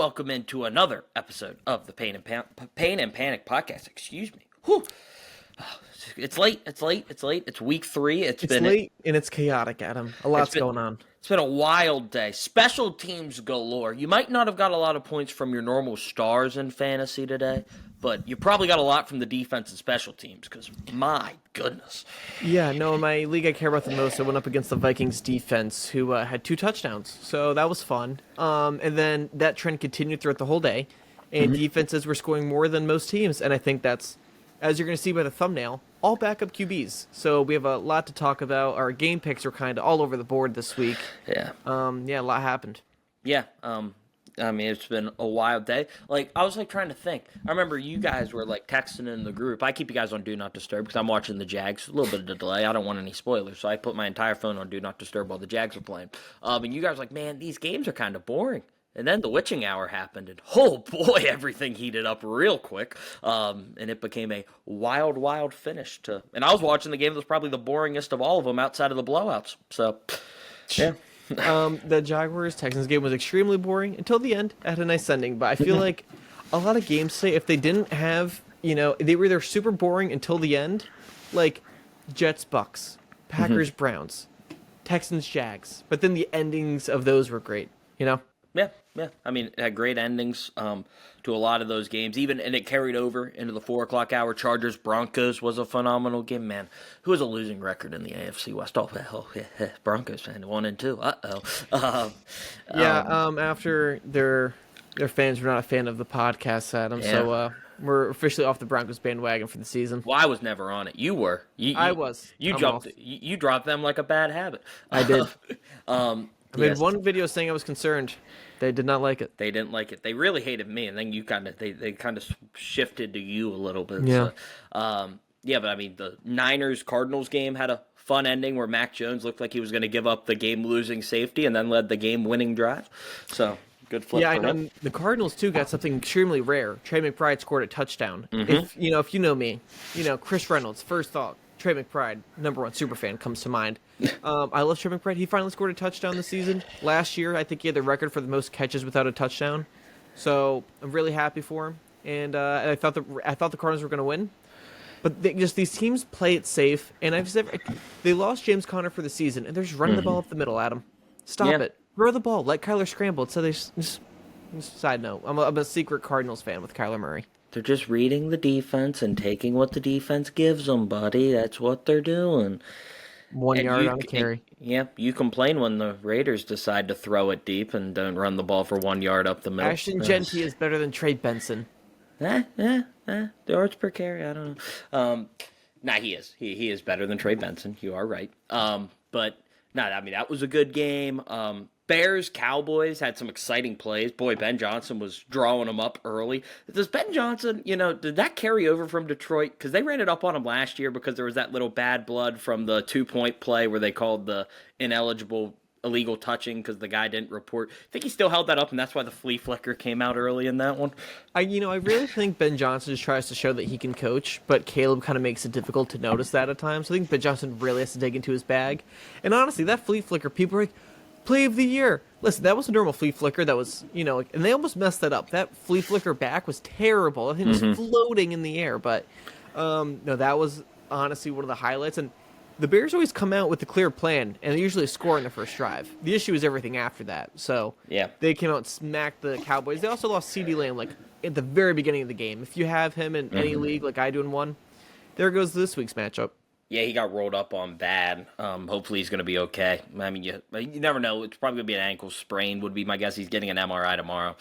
welcome into another episode of the Pain and Panic podcast. Excuse me. Whew. It's late. It's week 3. It's late and it's chaotic, Adam. A lot's going on. It's been a wild day. Special teams galore. You might not have got a lot of points from your normal stars in fantasy today, but you probably got a lot from the defense and special teams because, my goodness. Yeah, no, in my league I care about the most, I went up against the Vikings defense, who had 2 touchdowns, so that was fun. And then that trend continued throughout the whole day, and defenses were scoring more than most teams, and I think that's, as you're going to see by the thumbnail, all backup QBs. So we have a lot to talk about. Our game picks are kind of all over the board this week. Yeah. A lot happened. Yeah, I mean, it's been a wild day. I was, trying to think. I remember you guys were, texting in the group. I keep you guys on Do Not Disturb because I'm watching the Jags. A little bit of a delay. I don't want any spoilers, so I put my entire phone on Do Not Disturb while the Jags are playing. And you guys were like, man, these games are kind of boring. And then the witching hour happened, and oh boy, everything heated up real quick. And it became a wild, wild finish. And I was watching the game that was probably the boringest of all of them outside of the blowouts. So, yeah. The Jaguars-Texans game was extremely boring until the end. It had a nice ending, but I feel like a lot of games today, if they didn't have, they were either super boring until the end, like Jets-Bucks, Packers-Browns, Texans-Jags, but then the endings of those were great, Yeah. I mean, it had great endings to a lot of those games, and it carried over into the 4 o'clock hour. Chargers-Broncos was a phenomenal game, man. Who has a losing record in the AFC West? Broncos fan, 1-2. After their fans were not a fan of the podcast, Adam, so we're officially off the Broncos bandwagon for the season. Well, I was never on it. You were. I was. You dropped them like a bad habit. I did. I made one video saying I was concerned. They did not like it. They didn't like it. They really hated me, and then they kind of shifted to you a little bit. Yeah. So, but I mean, the Niners-Cardinals game had a fun ending where Mac Jones looked like he was going to give up the game-losing safety and then led the game-winning drive. So, good flip. Yeah, and the Cardinals, too, got something extremely rare. Trey McBride scored a touchdown. If you know me, Chris Reynolds, first thought, Trey McBride, #1 superfan, comes to mind. I love Trey McBride. He finally scored a touchdown this season. Last year, I think he had the record for the most catches without a touchdown. So I'm really happy for him. And I thought the Cardinals were going to win. But these teams play it safe. And they lost James Conner for the season, and they're just running the ball up the middle, Adam. Stop it. Throw the ball. Let Kyler scramble. So they just side note, I'm a secret Cardinals fan with Kyler Murray. They're just reading the defense and taking what the defense gives them, buddy. That's what they're doing. 1 yard on a carry. You complain when the Raiders decide to throw it deep and don't run the ball for 1 yard up the middle. Ashton Genty is better than Trey Benson. The yards per carry, I don't know. He is. He is better than Trey Benson. You are right. That was a good game. Bears, Cowboys had some exciting plays. Boy, Ben Johnson was drawing them up early. Does Ben Johnson, did that carry over from Detroit? Because they ran it up on him last year because there was that little bad blood from the 2-point play where they called the ineligible illegal touching because the guy didn't report. I think he still held that up, and that's why the flea flicker came out early in that one. I really think Ben Johnson just tries to show that he can coach, but Caleb kind of makes it difficult to notice that at times. So I think Ben Johnson really has to dig into his bag. And honestly, that flea flicker, people are like, play of the year. Listen, that was a normal flea flicker. That was, and they almost messed that up. That flea flicker back was terrible. I think it was floating in the air. But, that was honestly one of the highlights. And the Bears always come out with a clear plan, and they usually score in the first drive. The issue is everything after that. So, they came out and smacked the Cowboys. They also lost CeeDee Lamb, at the very beginning of the game. If you have him in any league, like I do in one, there goes this week's matchup. Yeah, he got rolled up on bad. Hopefully he's going to be okay. I mean, you never know. It's probably going to be an ankle sprain would be my guess. He's getting an MRI tomorrow.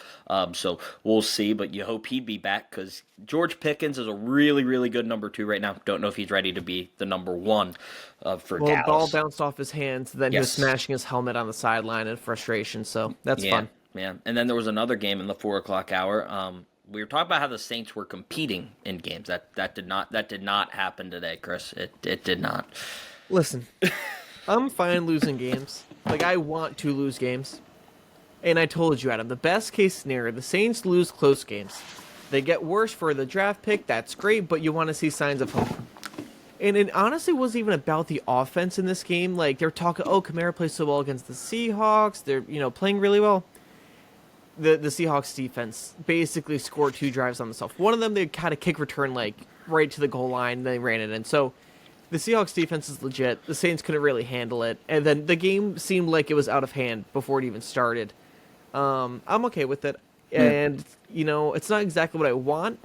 So we'll see, but you hope he'd be back because George Pickens is a really, really good #2 right now. Don't know if he's ready to be the #1 for Dallas. The ball bounced off his hands, then he was smashing his helmet on the sideline in frustration, so that's fun. Yeah, and then there was another game in the 4 o'clock hour. We were talking about how the Saints were competing in games. That did not happen today, Chris. It did not. Listen, I'm fine losing games. I want to lose games. And I told you, Adam, the best case scenario, the Saints lose close games. They get worse for the draft pick. That's great, but you want to see signs of hope. And it honestly wasn't even about the offense in this game. They're talking, Kamara plays so well against the Seahawks. They're, playing really well. the Seahawks defense basically scored 2 drives on themselves. One of them, they kind of kick return like right to the goal line, and they ran it in. So the Seahawks defense is legit. The Saints couldn't really handle it, and then the game seemed like it was out of hand before it even started. I'm okay with it, and it's not exactly what I want.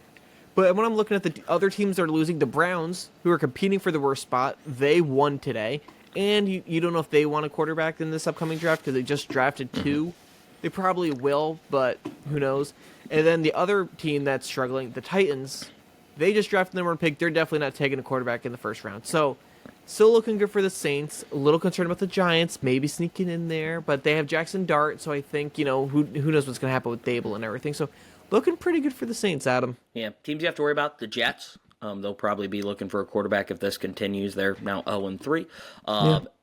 But when I'm looking at the other teams that are losing, the Browns, who are competing for the worst spot, they won today. And you don't know if they want a quarterback in this upcoming draft because they just drafted 2. They probably will, but who knows. And then the other team that's struggling, the Titans, they just drafted the number 1 pick. They're definitely not taking a quarterback in the first round. So still looking good for the Saints. A little concerned about the Giants, maybe sneaking in there. But they have Jackson Dart, so I think, who knows what's going to happen with Dable and everything. So looking pretty good for the Saints, Adam. Yeah, teams you have to worry about, the Jets. They'll probably be looking for a quarterback if this continues. They're now 0-3.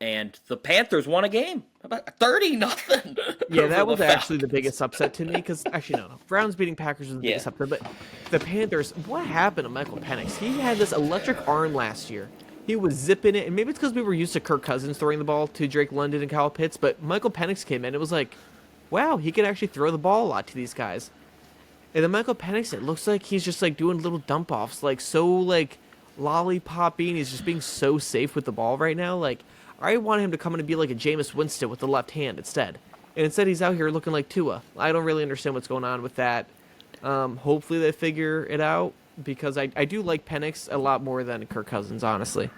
And the Panthers won a game. About 30-0. Yeah, that was actually the biggest upset to me because, actually, no. Browns beating Packers was the biggest upset. But the Panthers, what happened to Michael Penix? He had this electric arm last year. He was zipping it, and maybe it's because we were used to Kirk Cousins throwing the ball to Drake London and Kyle Pitts, but Michael Penix came in. It was like, wow, he can actually throw the ball a lot to these guys. And then Michael Penix, it looks like he's just like doing little dump offs, like so like lollipopping. He's just being so safe with the ball right now. Like I want him to come in and be like a Jameis Winston with the left hand instead. And instead he's out here looking like Tua. I don't really understand what's going on with that. Hopefully they figure it out because I do like Penix a lot more than Kirk Cousins, honestly.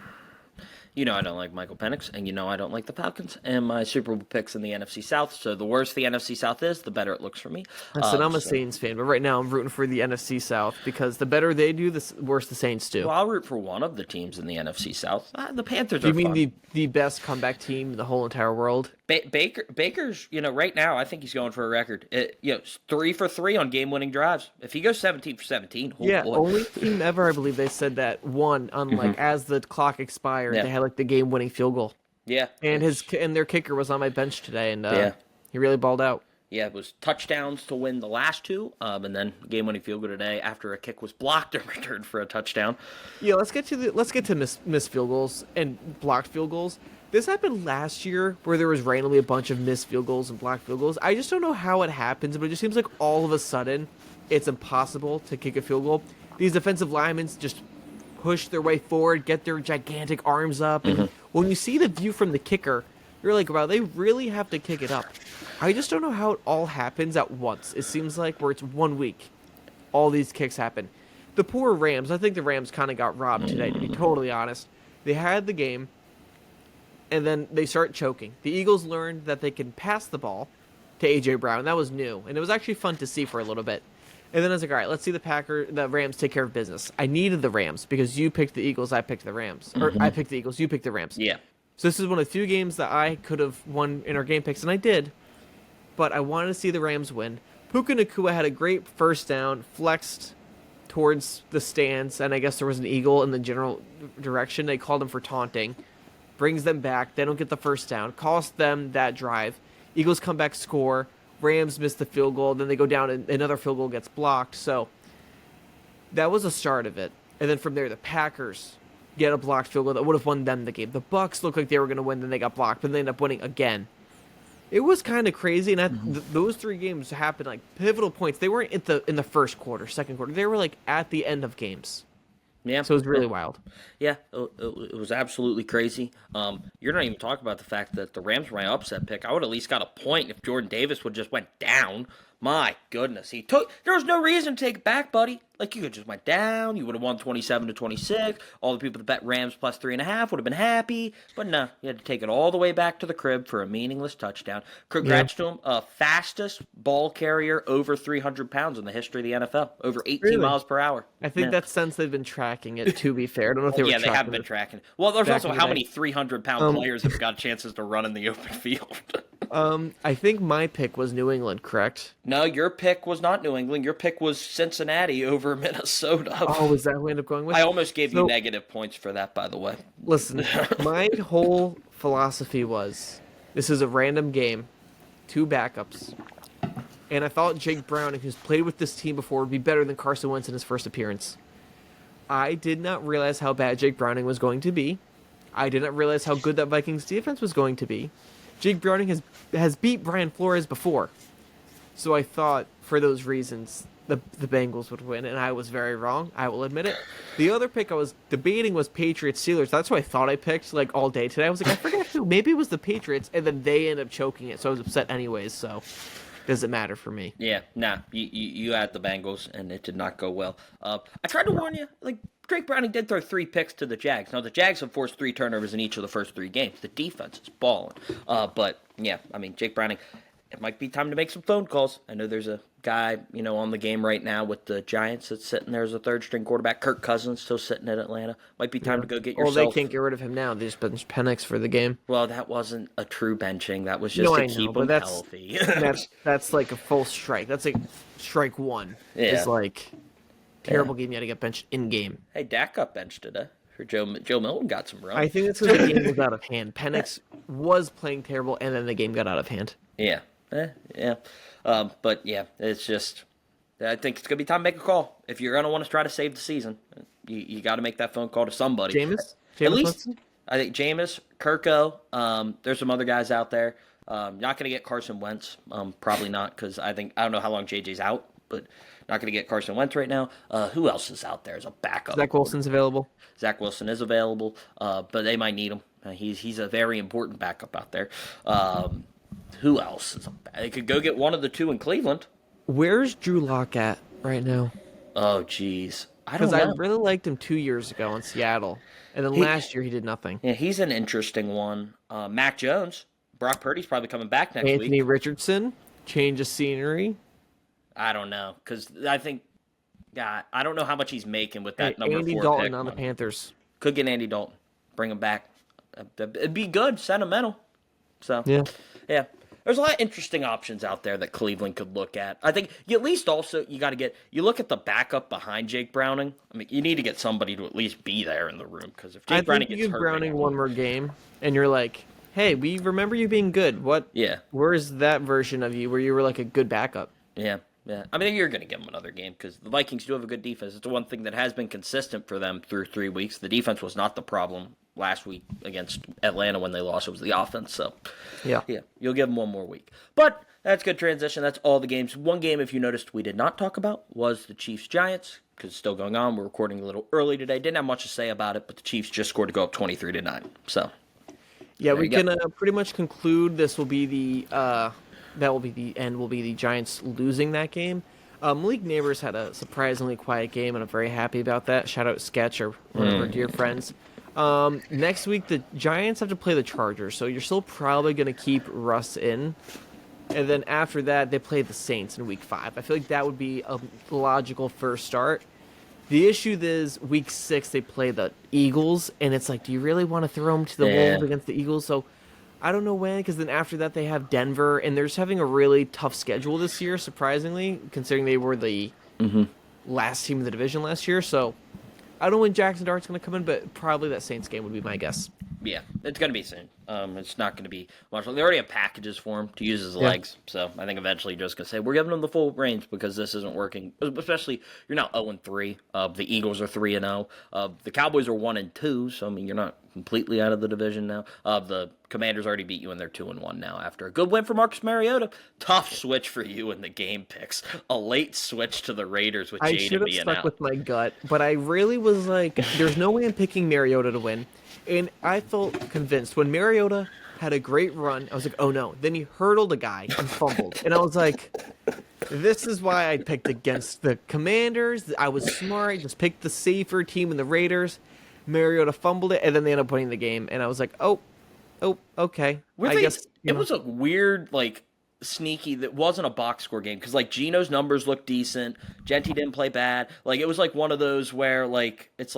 I don't like Michael Penix, and I don't like the Falcons and my Super Bowl picks in the NFC South. So the worse the NFC South is, the better it looks for me. Listen, I'm a Saints fan, but right now I'm rooting for the NFC South because the better they do, the worse the Saints do. Well, I'll root for one of the teams in the NFC South. The Panthers are You mean fun. the best comeback team in the whole entire world? Baker's, right now, I think he's going for a record. 3 for 3 on game-winning drives. If he goes 17 for 17, boy. Only team ever, I believe they said that won on like as the clock expired, they had like the game-winning field goal. Yeah, and their kicker was on my bench today, and he really balled out. Yeah, it was touchdowns to win the last 2, and then game-winning field goal today after a kick was blocked and returned for a touchdown. Yeah, let's get to missed field goals and blocked field goals. This happened last year where there was randomly a bunch of missed field goals and blocked field goals. I just don't know how it happens, but it just seems like all of a sudden it's impossible to kick a field goal. These defensive linemen just push their way forward, get their gigantic arms up, and when you see the view from the kicker, you're like, wow, they really have to kick it up. I just don't know how it all happens at once. It seems like where it's 1 week, all these kicks happen. The poor Rams, I think the Rams kind of got robbed today, to be totally honest. They had the game, and then they start choking. The Eagles learned that they can pass the ball to A.J. Brown. That was new, and it was actually fun to see for a little bit. And then I was like, all right, let's see the Rams take care of business. I needed the Rams because you picked the Eagles, I picked the Rams. Or I picked the Eagles, you picked the Rams. Yeah. So this is one of the few games that I could have won in our game picks, and I did. But I wanted to see the Rams win. Puka Nacua had a great first down, flexed towards the stands, and I guess there was an eagle in the general direction. They called him for taunting. Brings them back. They don't get the first down. Cost them that drive. Eagles come back, score. Rams miss the field goal. Then they go down and another field goal gets blocked. So that was the start of it. And then from there, the Packers get a blocked field goal that would have won them the game. The Bucs looked like they were going to win. Then they got blocked. But they ended up winning again. It was kind of crazy. And those 3 games happened like pivotal points. They weren't in the first quarter, second quarter. They were like at the end of games. Yeah. So it was really wild. Yeah, it was absolutely crazy. You're not even talking about the fact that the Rams were my upset pick. I would at least got a point if Jordan Davis would just went down. My goodness, there was no reason to take it back, buddy. Like, you could just went down. You would have won 27-26. All the people that bet Rams plus 3.5 would have been happy. But no, you had to take it all the way back to the crib for a meaningless touchdown. Congrats to him. Fastest ball carrier over 300 pounds in the history of the NFL. Over 18 miles per hour. I think that's since they've been tracking it, to be fair. I don't know if they were tracking they have been tracking it. Well, there's also how many 300-pound players have got chances to run in the open field. I think my pick was New England, correct? No, your pick was not New England. Your pick was Cincinnati over Minnesota. Oh, is that who I ended up going with? I almost gave you negative points for that, by the way. Listen, my whole philosophy was, this is a random game, 2 backups, and I thought Jake Browning, who's played with this team before, would be better than Carson Wentz in his first appearance. I did not realize how bad Jake Browning was going to be. I did not realize how good that Vikings defense was going to be. Jake Browning has beat Brian Flores before. So I thought, for those reasons, the Bengals would win, and I was very wrong. I will admit it. The other pick I was debating was Patriots Steelers. That's what I thought I picked like all day today. I was like, I forget who. Maybe it was the Patriots, and then they ended up choking it. So I was upset anyways. So doesn't matter for me. Yeah, nah, you had the Bengals, and it did not go well. I tried to warn you. Like Drake Browning did throw 3 picks to the Jags. Now the Jags have forced 3 turnovers in each of the first 3 games. The defense is balling. But yeah, I mean Jake Browning. It might be time to make some phone calls. I know there's a guy, on the game right now with the Giants that's sitting there as a third-string quarterback. Kirk Cousins still sitting at Atlanta. Might be time to go get yourself. Well, they can't get rid of him now. They just benched Penix for the game. Well, that wasn't a true benching. That was just to keep him healthy. that's like a full strike. That's like strike 1. Yeah. It's like terrible game. You got to get benched in game. Hey, Dak got benched today. For Joe Milton got some run. I think it's because the game was out of hand. Penix was playing terrible, and then the game got out of hand. Yeah. Yeah. But yeah, it's just. I think it's gonna be time to make a call. If you're gonna want to try to save the season, you got to make that phone call to somebody. Jameis At least Winston? I think Jameis, Kirko. There's some other guys out there. Not gonna get Carson Wentz. Probably not because I don't know how long JJ's out, but not gonna get Carson Wentz right now. Who else is out there as a backup? Zach Wilson's available. Zach Wilson is available, but they might need him. He's a very important backup out there. Who else? They could go get one of the 2 in Cleveland. Where's Drew Lock at right now? Oh, jeez. I don't know. Because I really liked him 2 years ago in Seattle. And then last year he did nothing. Yeah, he's an interesting one. Mac Jones. Brock Purdy's probably coming back next week. Anthony Richardson. Change of scenery. I don't know. Because I think, I don't know how much he's making with that number 4 Andy pick. Dalton on the Panthers. Could get Andy Dalton. Bring him back. It'd be good. Sentimental. So, yeah. There's a lot of interesting options out there that Cleveland could look at. I think you at least also you look at the backup behind Jake Browning. I mean, you need to get somebody to at least be there in the room because if Jake Browning gets hurt, you give Browning one more game, and you're like, hey, we remember you being good. What? Yeah. Where's that version of you where you were like a good backup? Yeah. I mean, you're going to give them another game because the Vikings do have a good defense. It's the one thing that has been consistent for them through 3 weeks. The defense was not the problem last week against Atlanta when they lost. It was the offense. So, yeah, you'll give them one more week. But that's good transition. That's all the games. One game, if you noticed, we did not talk about was the Chiefs-Giants because it's still going on. We're recording a little early today. Didn't have much to say about it, but the Chiefs just scored to go up 23-9. So, yeah, we can pretty much conclude this will be the that will be the end. Will be the Giants losing that game. Malik Neighbors had a surprisingly quiet game, and I'm very happy about that. Shout out Sketch or one of our dear friends. Next week, the Giants have to play the Chargers, so you're still probably going to keep Russ in. And then after that, they play the Saints in Week 5. I feel like that would be a logical first start. The issue is Week 6, they play the Eagles, and it's like, do you really want to throw them to the Wolves against the Eagles? So I don't know when, because then after that, they have Denver, and they're just having a really tough schedule this year, surprisingly, considering they were the last team in the division last year. So I don't know when Jackson Dart's going to come in, but probably that Saints game would be my guess. Yeah, it's going to be soon. It's not going to be much. They already have packages for him to use his legs, so I think eventually you're just going to say, we're giving him the full range because this isn't working. Especially, you're now 0-3. The Eagles are 3-0. The Cowboys are 1-2, so, I mean, you're not completely out of the division now. The Commanders already beat you, and they're 2-1 now after a good win for Marcus Mariota. Tough switch for you in the game picks. A late switch to the Raiders with Jaden being out. I should have stuck with my gut, but I really was like, there's no way I'm picking Mariota to win. And I felt convinced when Mariota had a great run. I was like, oh no. Then he hurdled a guy and fumbled. And I was like, this is why I picked against the Commanders. I was smart. Just picked the safer team in the Raiders. Mariota fumbled it, and then they ended up winning the game. And I was like, oh, okay. I guess it was a weird, sneaky, that wasn't a box score game. Because, Geno's numbers looked decent. Genty didn't play bad. It was one of those where, it's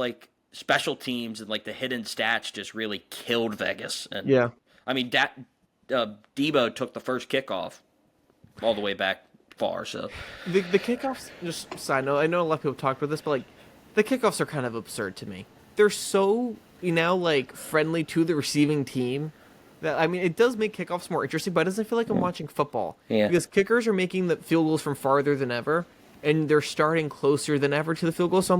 special teams and the hidden stats just really killed Vegas. And yeah, I mean Debo took the first kickoff all the way back far. So the kickoffs, just side note, I know a lot of people talk about this, but the kickoffs are kind of absurd to me. They're so friendly to the receiving team that it does make kickoffs more interesting, but it doesn't feel like I'm watching football. Yeah, because kickers are making the field goals from farther than ever, and they're starting closer than ever to the field goal. So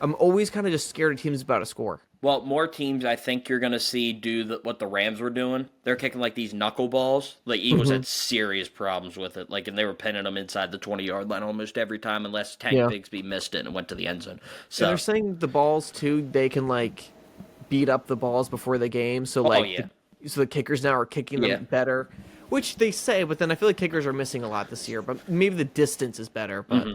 I'm always kind of just scared of teams about to score. Well, more teams I think you're going to see what the Rams were doing. They're kicking like these knuckleballs. The Eagles Hmm. had serious problems with it. Like, and they were pinning them inside the 20-yard line almost every time unless Tank Yeah. Bigsby missed it and went to the end zone. And they're So, saying the balls too, they can like beat up the balls before the game. So oh, like yeah. so the kickers now are kicking Yeah. them better, which they say, but then I feel like kickers are missing a lot this year. But maybe the distance is better. But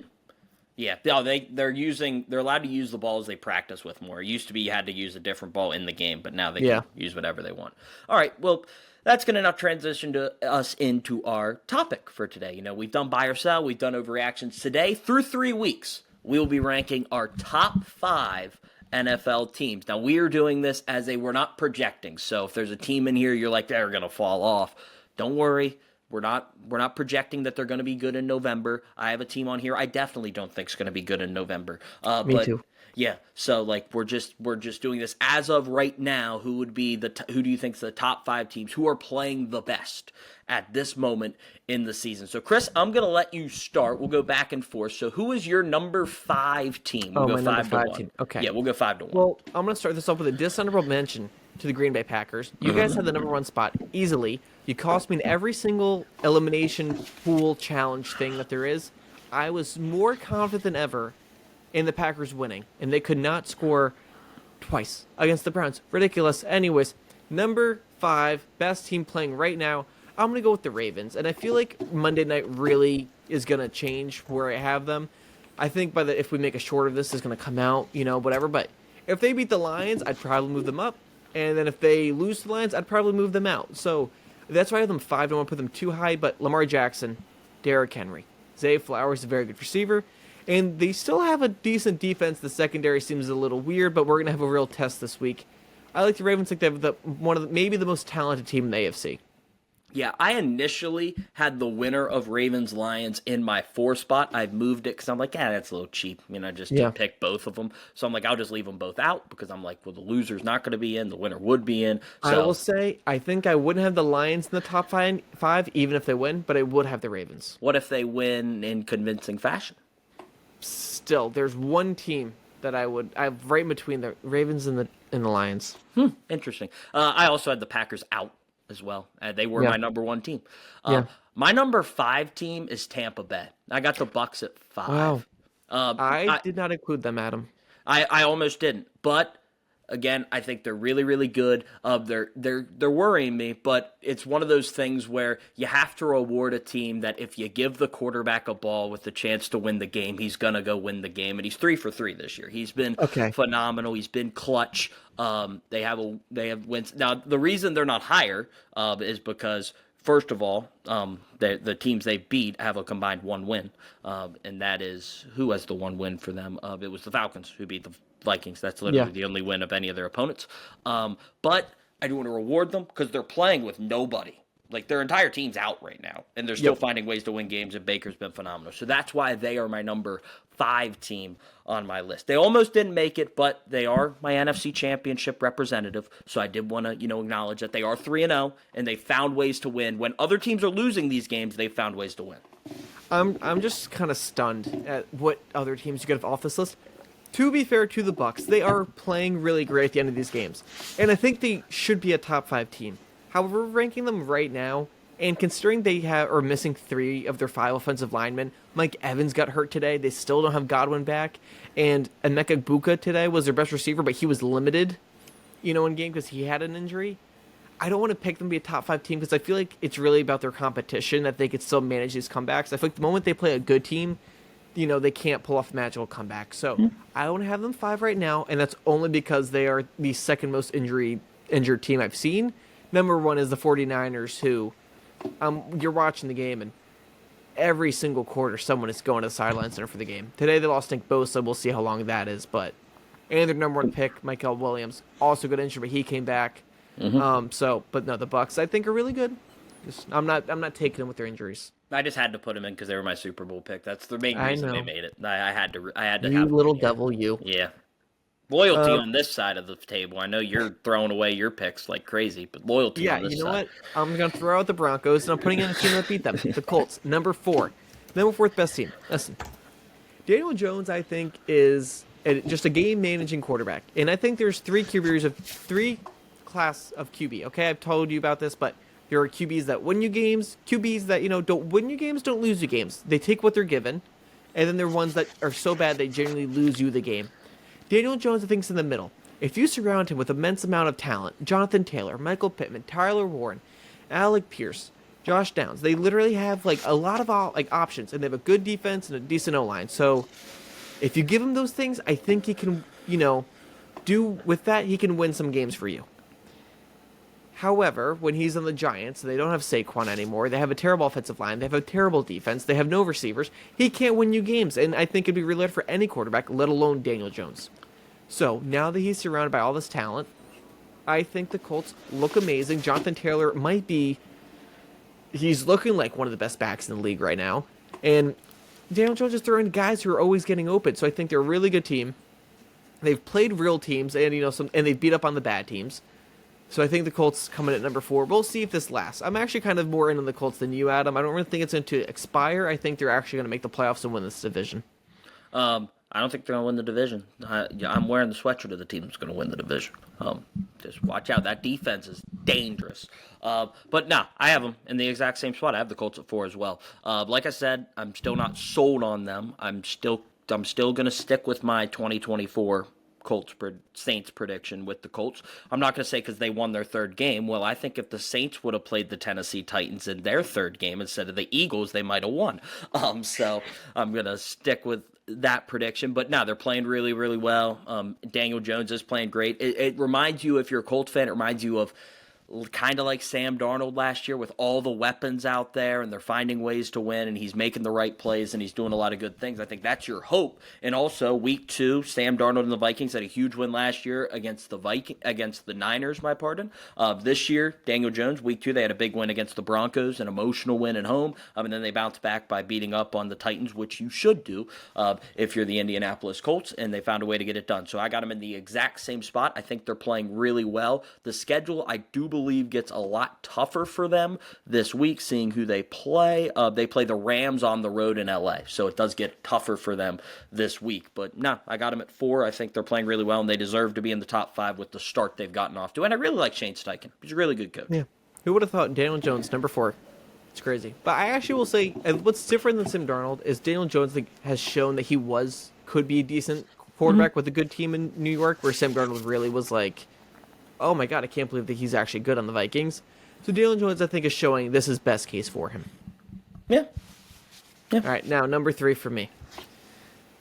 Yeah, no, they're allowed to use the balls they practice with more. It used to be you had to use a different ball in the game, but now they yeah, can use whatever they want. All right, well, that's going to now transition to us into our topic for today. We've done buy or sell, we've done overreactions. Today, through 3 weeks, we will be ranking our top 5 NFL teams. Now, we are doing this we're not projecting. So if there's a team in here you're like they're going to fall off, don't worry. We're not projecting that they're going to be good in November. I have a team on here I definitely don't think is going to be good in November. me But too. yeah, so like we're just doing this as of right now. Who do you think's the top 5 teams who are playing the best at this moment in the season? So Chris, I'm going to let you start. We'll go back and forth. So who is your number 5 team? We'll Oh, go my number 5 to five 1. team. Okay. Yeah, we'll go 5 to 1. Well, I'm going to start this off with a dishonorable mention to the Green Bay Packers. You guys had the number 1 spot easily. You cost me in every single elimination pool challenge thing that there is. I was more confident than ever in the Packers winning, and they could not score twice against the Browns. Ridiculous. Anyways, number 5, best team playing right now. I'm going to go with the Ravens, and I feel like Monday night really is going to change where I have them. I think if we make a short of this, it's going to come out, whatever. But if they beat the Lions, I'd probably move them up. And then if they lose to the Lions, I'd probably move them out. So that's why I have them 5. I don't want to put them too high. But Lamar Jackson, Derrick Henry, Zay Flowers is a very good receiver. And they still have a decent defense. The secondary seems a little weird, but we're going to have a real test this week. I like the Ravens. I think they have maybe the most talented team in the AFC. Yeah, I initially had the winner of Ravens Lions in my 4 spot. I've moved it because I'm like, that's a little cheap. Just to pick both of them. So I'm like, I'll just leave them both out because I'm like, well, the loser's not going to be in, the winner would be in. So I will say, I think I wouldn't have the Lions in the top five, even if they win, but I would have the Ravens. what if they win in convincing fashion? Still, there's one team that I have right in between the Ravens and the Lions. Interesting. I also had the Packers out as well. They were Yeah. my number 1 team. Yeah. My number 5 team is Tampa Bay. I got the Bucks at 5. Wow. Um, I did not include them, Adam. I almost didn't, but again, I think they're really, really good. They're worrying me, but it's one of those things where you have to reward a team that if you give the quarterback a ball with the chance to win the game, he's gonna go win the game. And he's 3 for 3 this year. He's been phenomenal. He's been clutch. They have wins. Now the reason they're not higher is because, first of all, the teams they beat have a combined 1 win, and that is who has the 1 win for them. It was the Falcons who beat the Vikings. That's literally the only win of any of their opponents. But I do want to reward them because they're playing with nobody. Like, their entire team's out right now, and they're still finding ways to win games, and Baker's been phenomenal. So that's why they are my number 5 team on my list. They almost didn't make it, but they are my NFC Championship representative, so I did want to, acknowledge that they are 3-0, and they found ways to win. When other teams are losing these games, they found ways to win. I'm just kind of stunned at what other teams you could have off this list. To be fair to the Bucks, they are playing really great at the end of these games, and I think they should be a top 5 team. However, ranking them right now, and considering they are missing 3 of their 5 offensive linemen, Mike Evans got hurt today. They still don't have Godwin back, and Emeka Buka today was their best receiver, but he was limited, in game because he had an injury. I don't want to pick them to be a top 5 team because I feel like it's really about their competition that they could still manage these comebacks. I feel like the moment they play a good team, they can't pull off a magical comeback. So I don't have them 5 right now, and that's only because they are the second most injured team I've seen. Number 1 is the 49ers, who you're watching the game, and every single quarter someone is going to the sideline center for the game. Today they lost Nick Bosa. We'll see how long that is. And their number 1 pick, Michael Williams, also got injured, but he came back. But no, the Bucks I think are really good. I'm not taking them with their injuries. I just had to put them in because they were my Super Bowl pick. That's the main reason they made it. I had to You have little them. devil, you. Yeah. Loyalty on this side of the table. I know you're throwing away your picks like crazy, but loyalty on this side. Yeah, you know what? I'm going to throw out the Broncos, and I'm putting in a team that beat them. The Colts, number 4. Number 4th best team. Listen, Daniel Jones, I think, is just a game managing quarterback. And I think there's three class of QB. Okay, I've told you about this, but there are QBs that win you games, QBs that don't win you games, don't lose you games. They take what they're given, and then there are ones that are so bad they genuinely lose you the game. Daniel Jones, I think, is in the middle. If you surround him with immense amount of talent, Jonathan Taylor, Michael Pittman, Tyler Warren, Alec Pierce, Josh Downs, they literally have like a lot of options, and they have a good defense and a decent O-line. So if you give him those things, I think he can, do with that, he can win some games for you. However, when he's on the Giants, they don't have Saquon anymore. They have a terrible offensive line. They have a terrible defense. They have no receivers. He can't win you games, and I think it'd be really hard for any quarterback, let alone Daniel Jones. So now that he's surrounded by all this talent, I think the Colts look amazing. Jonathan Taylor he's looking like one of the best backs in the league right now. And Daniel Jones is throwing guys who are always getting open, so I think they're a really good team. They've played real teams, and and they've beat up on the bad teams. So I think the Colts come in at number 4. We'll see if this lasts. I'm actually kind of more in on the Colts than you, Adam. I don't really think it's going to expire. I think they're actually going to make the playoffs and win this division. I don't think they're going to win the division. I'm wearing the sweatshirt of the team that's going to win the division. Just watch out. That defense is dangerous. But no, I have them in the exact same spot. I have the Colts at 4 as well. Like I said, I'm still not sold on them. I'm still going to stick with my 2024 Saints prediction with the Colts. I'm not going to say because they won their third game. Well, I think if the Saints would have played the Tennessee Titans in their third game instead of the Eagles, they might have won. So I'm going to stick with that prediction. But no, they're playing really, really well. Daniel Jones is playing great. It reminds you, if you're a Colts fan, it reminds you of kind of like Sam Darnold last year with all the weapons out there, and they're finding ways to win, and he's making the right plays, and he's doing a lot of good things. I think that's your hope. And also, week 2, Sam Darnold and the Vikings had a huge win last year against the Niners, this year, Daniel Jones, week 2, they had a big win against the Broncos, an emotional win at home, and then they bounced back by beating up on the Titans, which you should do if you're the Indianapolis Colts, and they found a way to get it done. So I got them in the exact same spot. I think they're playing really well. The schedule, I do believe, gets a lot tougher for them this week, seeing who they play. They play the Rams on the road in LA, so it does get tougher for them this week. But no, I got them at 4. I think they're playing really well, and they deserve to be in the top 5 with the start they've gotten off to. And I really like Shane Steichen. He's a really good coach. Yeah. Who would have thought Daniel Jones, number 4? It's crazy. But I actually will say, what's different than Sam Darnold is Daniel Jones has shown that he could be a decent quarterback with a good team in New York, where Sam Darnold really was like, oh my God, I can't believe that he's actually good on the Vikings. So Daniel Jones, I think, is showing this is best case for him. Yeah. All right, now number 3 for me.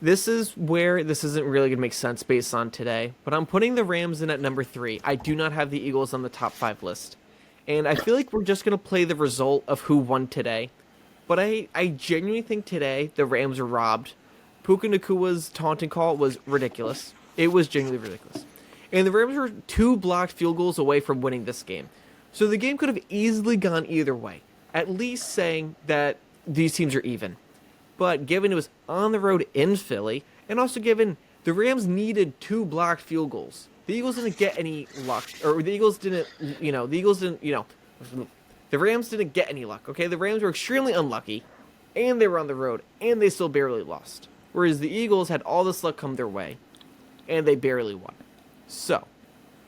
This is where this isn't really going to make sense based on today, but I'm putting the Rams in at number 3. I do not have the Eagles on the top 5 list. And I feel like we're just going to play the result of who won today. But I genuinely think today the Rams are robbed. Puka Nakua's taunting call was ridiculous. It was genuinely ridiculous. And the Rams were 2 blocked field goals away from winning this game. So the game could have easily gone either way, at least saying that these teams are even. But given it was on the road in Philly, and also given the Rams needed 2 blocked field goals, the Eagles didn't get any luck. Or the Rams didn't get any luck, okay? The Rams were extremely unlucky, and they were on the road, and they still barely lost. Whereas the Eagles had all this luck come their way, and they barely won. So,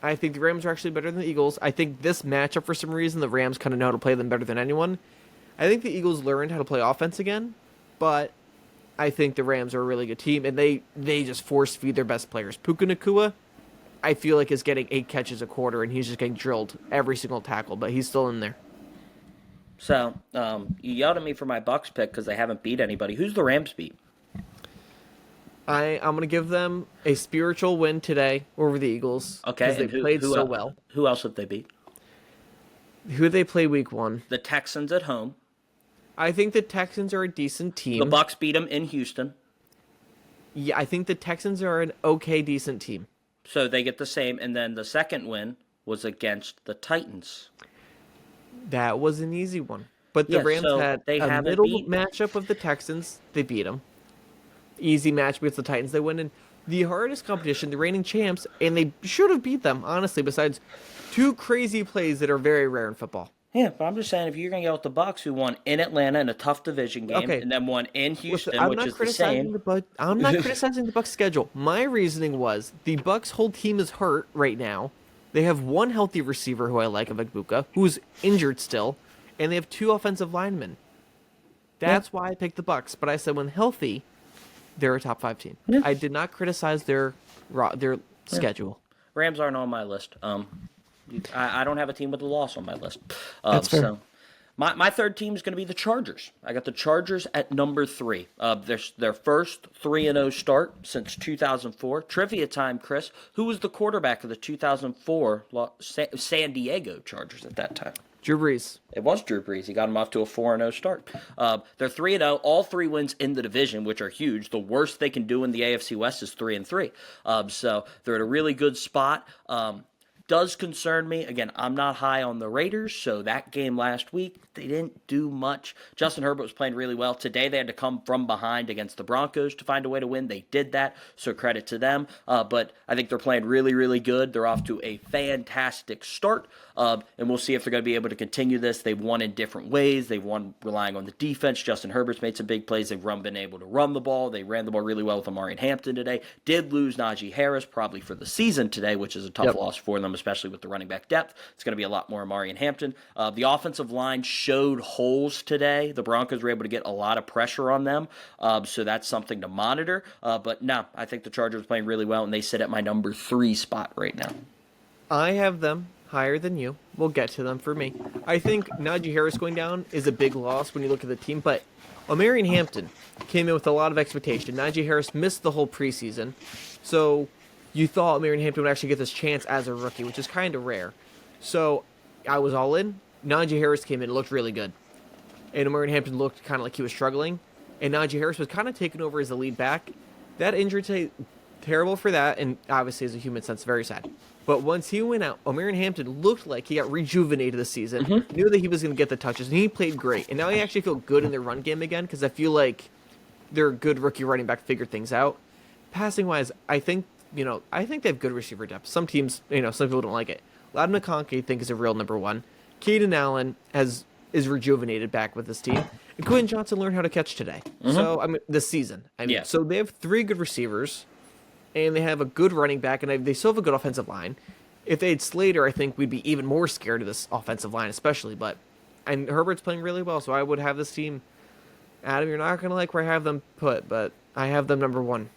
I think the Rams are actually better than the Eagles. I think this matchup, for some reason, the Rams kind of know how to play them better than anyone. I think the Eagles learned how to play offense again, but I think the Rams are a really good team, and they just force-feed their best players. Puka Nacua, I feel like, is getting 8 catches a quarter, and he's just getting drilled every single tackle, but he's still in there. So, you yelled at me for my Bucks pick because they haven't beat anybody. Who's the Rams beat? I'm going to give them a spiritual win today over the Eagles. Okay. Because they played so well. Who else have they beat? Who did they play week 1? The Texans at home. I think the Texans are a decent team. The Bucks beat them in Houston. Yeah, I think the Texans are an okay, decent team. So they get the same. And then the second win was against the Titans. That was an easy one. But the Rams had a middle matchup of the Texans. They beat them. Easy match against the Titans. They win in the hardest competition, the reigning champs, and they should have beat them, honestly, besides 2 crazy plays that are very rare in football. Yeah, but I'm just saying if you're gonna go with the Bucks, who won in Atlanta in a tough division game, Okay, and then won in listen, Houston, which is the same. I'm not criticizing the Bucks schedule. My reasoning was the Bucks' whole team is hurt right now. They have one healthy receiver who I like, Avegbuka, who's injured still, and they have two offensive linemen. Yeah, That's why I picked the Bucks. But I said when healthy, they're a top 5 team. yeah, I did not criticize their yeah. schedule. Rams aren't on my list. I don't have a team with a loss on my list. That's fair. So my third team is going to be the Chargers. I got the Chargers at number 3. Their first 3-0 start since 2004. Trivia time, Chris. Who was the quarterback of the 2004 San Diego Chargers at that time? Drew Brees. It was Drew Brees. He got him off to a 4-0 start. They're 3-0, all 3 wins in the division, which are huge. The worst they can do in the AFC West is 3-3. So they're at a really good spot. Does concern me. Again, I'm not high on the Raiders, so that game last week, they didn't do much. Justin Herbert was playing really well. Today, they had to come from behind against the Broncos to find a way to win. They did that, so credit to them. But I think they're playing really, really good. They're off to a fantastic start, and we'll see if they're going to be able to continue this. They've won in different ways. They've won relying on the defense. Justin Herbert's made some big plays. They've been able to run the ball. They ran the ball really well with Amari Hampton today. Did lose Najee Harris probably for the season today, which is a tough loss for them, especially with the running back depth. It's going to be a lot more Amari and Hampton. The offensive line showed holes today. The Broncos were able to get a lot of pressure on them, so that's something to monitor. But no, I think the Chargers are playing really well, and they sit at my number 3 spot right now. I have them higher than you. We'll get to them for me. I think Najee Harris going down is a big loss when you look at the team, but Omarion Hampton came in with a lot of expectation. Najee Harris missed the whole preseason, so you thought Omarion Hampton would actually get this chance as a rookie, which is kind of rare. So I was all in. Najee Harris came in, looked really good. And Omarion Hampton looked kind of like he was struggling. And Najee Harris was kind of taken over as the lead back. That injury today, terrible for that, and obviously as a human sense, very sad. But once he went out, Omarion Hampton looked like he got rejuvenated this season. Knew that he was going to get the touches, and he played great. And now he actually feel good in their run game again, because I feel like their good rookie running back figured things out. Passing wise, I think they have good receiver depth. Some teams, some people don't like it. Loudon McConkey, I think, is a real number 1. Keenan Allen is rejuvenated back with this team. And Quentin Johnson learned how to catch today. So, this season. Yeah. So they have 3 good receivers, and they have a good running back, and they still have a good offensive line. If they had Slater, I think we'd be even more scared of this offensive line, especially. And Herbert's playing really well, so I would have this team. Adam, you're not going to like where I have them put, but I have them number 1.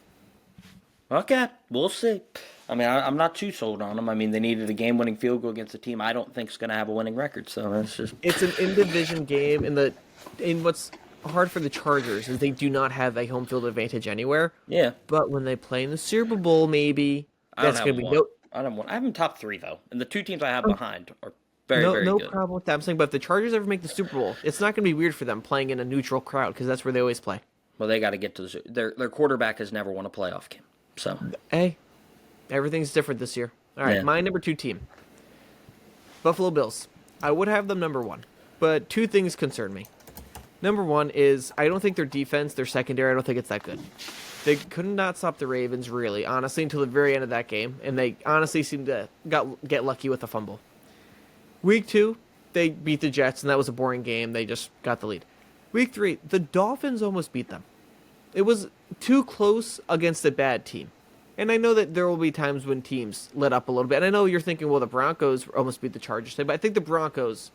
Okay, we'll see. I mean, I'm not too sold on them. I mean, they needed a game-winning field goal against a team I don't think is going to have a winning record. So that's just. It's an in-division game, and what's hard for the Chargers is they do not have a home field advantage anywhere. Yeah. But when they play in the Super Bowl, maybe that's going to be no. I don't want. I have them top 3 though, and the 2 teams I have behind are very good. No problem with that. I'm saying, but if the Chargers ever make the Super Bowl, it's not going to be weird for them playing in a neutral crowd because that's where they always play. Well, they got to get to their quarterback has never won a playoff game. So, hey, everything's different this year. All right, my number 2 team, Buffalo Bills. I would have them number 1, but 2 things concern me. Number 1 is I don't think their defense, their secondary, I don't think it's that good. They could not stop the Ravens, really, honestly, until the very end of that game, and they honestly seemed to get lucky with a fumble. Week 2, they beat the Jets, and that was a boring game. They just got the lead. Week 3, the Dolphins almost beat them. It was too close against a bad team. And I know that there will be times when teams let up a little bit. And I know you're thinking, well, the Broncos almost beat the Chargers today, but I think the Broncos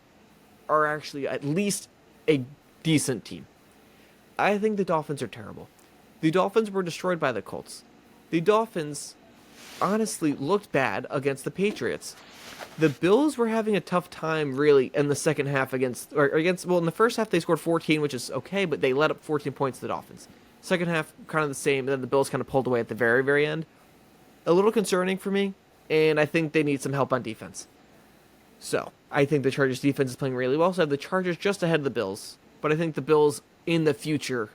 are actually at least a decent team. I think the Dolphins are terrible. The Dolphins were destroyed by the Colts. The Dolphins honestly looked bad against the Patriots. The Bills were having a tough time, really, in the second half in the first half they scored 14, which is okay, but they let up 14 points to the Dolphins. Second half, kind of the same, and then the Bills kind of pulled away at the very, very end. A little concerning for me, and I think they need some help on defense. So, I think the Chargers' defense is playing really well, so I have the Chargers just ahead of the Bills. But I think the Bills, in the future,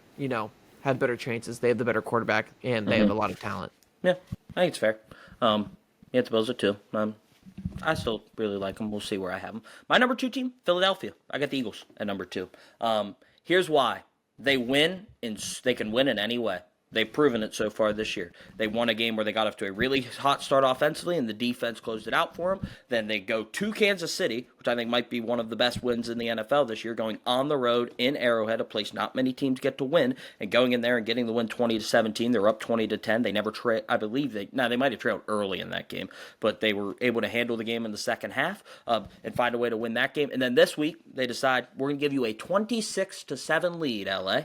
have better chances. They have the better quarterback, and they have a lot of talent. Yeah, I think it's fair. The Bills are 2. I still really like them. We'll see where I have them. My number 2 team, Philadelphia. I got the Eagles at number 2. Here's why. They can win in any way. They've proven it so far this year. They won a game where they got off to a really hot start offensively, and the defense closed it out for them. Then they go to Kansas City, which I think might be one of the best wins in the NFL this year, going on the road in Arrowhead, a place not many teams get to win, and going in there and getting the win 20-17. They're up 20-10. They never I believe they might have trailed early in that game, but they were able to handle the game in the second half and find a way to win that game. And then this week they decide we're going to give you a 26-7 lead, LA.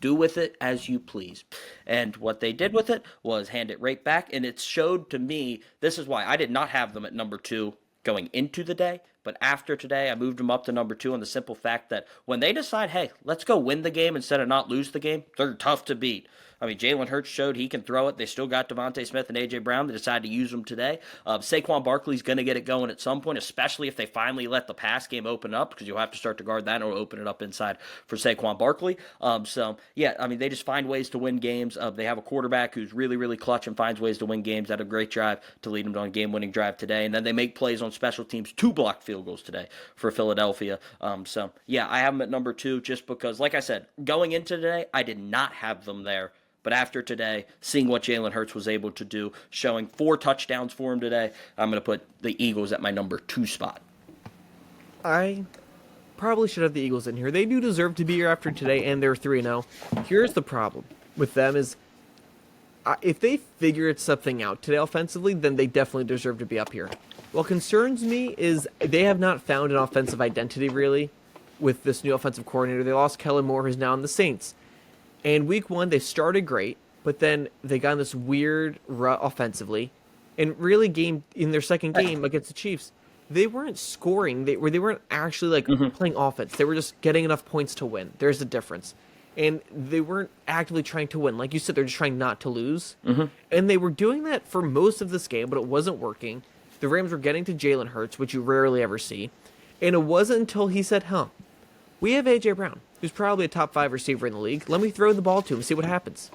Do with it as you please. And what they did with it was hand it right back, and it showed to me, this is why I did not have them at number 2 going into the day, but after today I moved them up to number 2 on the simple fact that when they decide, hey, let's go win the game instead of not lose the game, they're tough to beat. I mean, Jalen Hurts showed he can throw it. They still got Devontae Smith and A.J. Brown. They decided to use them today. Saquon Barkley's going to get it going at some point, especially if they finally let the pass game open up, because you'll have to start to guard that or open it up inside for Saquon Barkley. They just find ways to win games. They have a quarterback who's really, really clutch and finds ways to win games. Had a great drive to lead them on a game-winning drive today. And then they make plays on special teams, 2 blocked field goals today for Philadelphia. I have them at number 2 just because, like I said, going into today, I did not have them there. But after today, seeing what Jalen Hurts was able to do, showing 4 touchdowns for him today, I'm going to put the Eagles at my number 2 spot. I probably should have the Eagles in here. They do deserve to be here after today, and they're 3-0. Here's the problem with them is if they figured something out today offensively, then they definitely deserve to be up here. What concerns me is they have not found an offensive identity, really, with this new offensive coordinator. They lost Kellen Moore, who's now in the Saints. And week 1, they started great, but then they got in this weird rut offensively. And really, in their second game against the Chiefs, they weren't scoring. They weren't actually playing offense. They were just getting enough points to win. There's a difference. And they weren't actively trying to win. Like you said, they're just trying not to lose. Mm-hmm. And they were doing that for most of this game, but it wasn't working. The Rams were getting to Jalen Hurts, which you rarely ever see. And it wasn't until he said, we have A.J. Brown, who's probably a top 5 receiver in the league. Let me throw the ball to him and see what happens.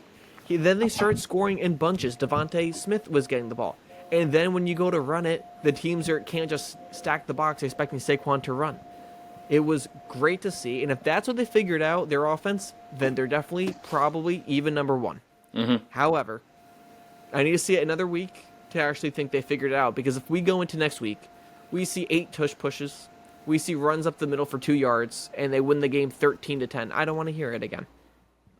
Then they started scoring in bunches. Devontae Smith was getting the ball. And then when you go to run it, the teams can't just stack the box expecting Saquon to run. It was great to see. And if that's what they figured out, their offense, then they're definitely probably even number 1. Mm-hmm. However, I need to see it another week to actually think they figured it out. Because if we go into next week, we see 8 tush pushes. We see runs up the middle for 2 yards, and they win the game 13-10. I don't want to hear it again.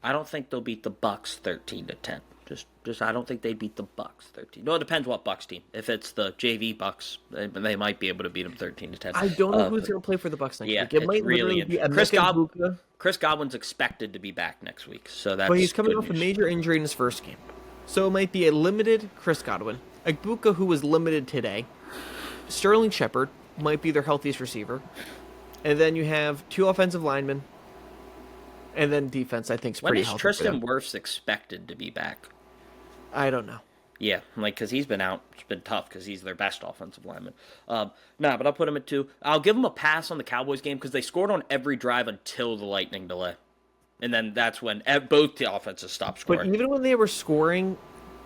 I don't think they'll beat the Bucs 13-10. Just I don't think they beat the Bucs 13. No, it depends what Bucs team. If it's the JV Bucs, they might be able to beat them 13-10. I don't know who's going to play for the Bucs next week. It might really be Chris Godwin's expected to be back next week, so that's. But he's coming off news. A major injury in his first game, so it might be a limited Chris Godwin. Igbukah, who was limited today. Sterling Shepard might be their healthiest receiver. And then you have 2 offensive linemen. And then defense, I think, is pretty healthy. When is Tristan Wirfs expected to be back? I don't know. Yeah, because he's been out. It's been tough because he's their best offensive lineman. But I'll put him at 2. I'll give him a pass on the Cowboys game because they scored on every drive until the lightning delay. And then that's when both the offenses stopped scoring. But even when they were scoring,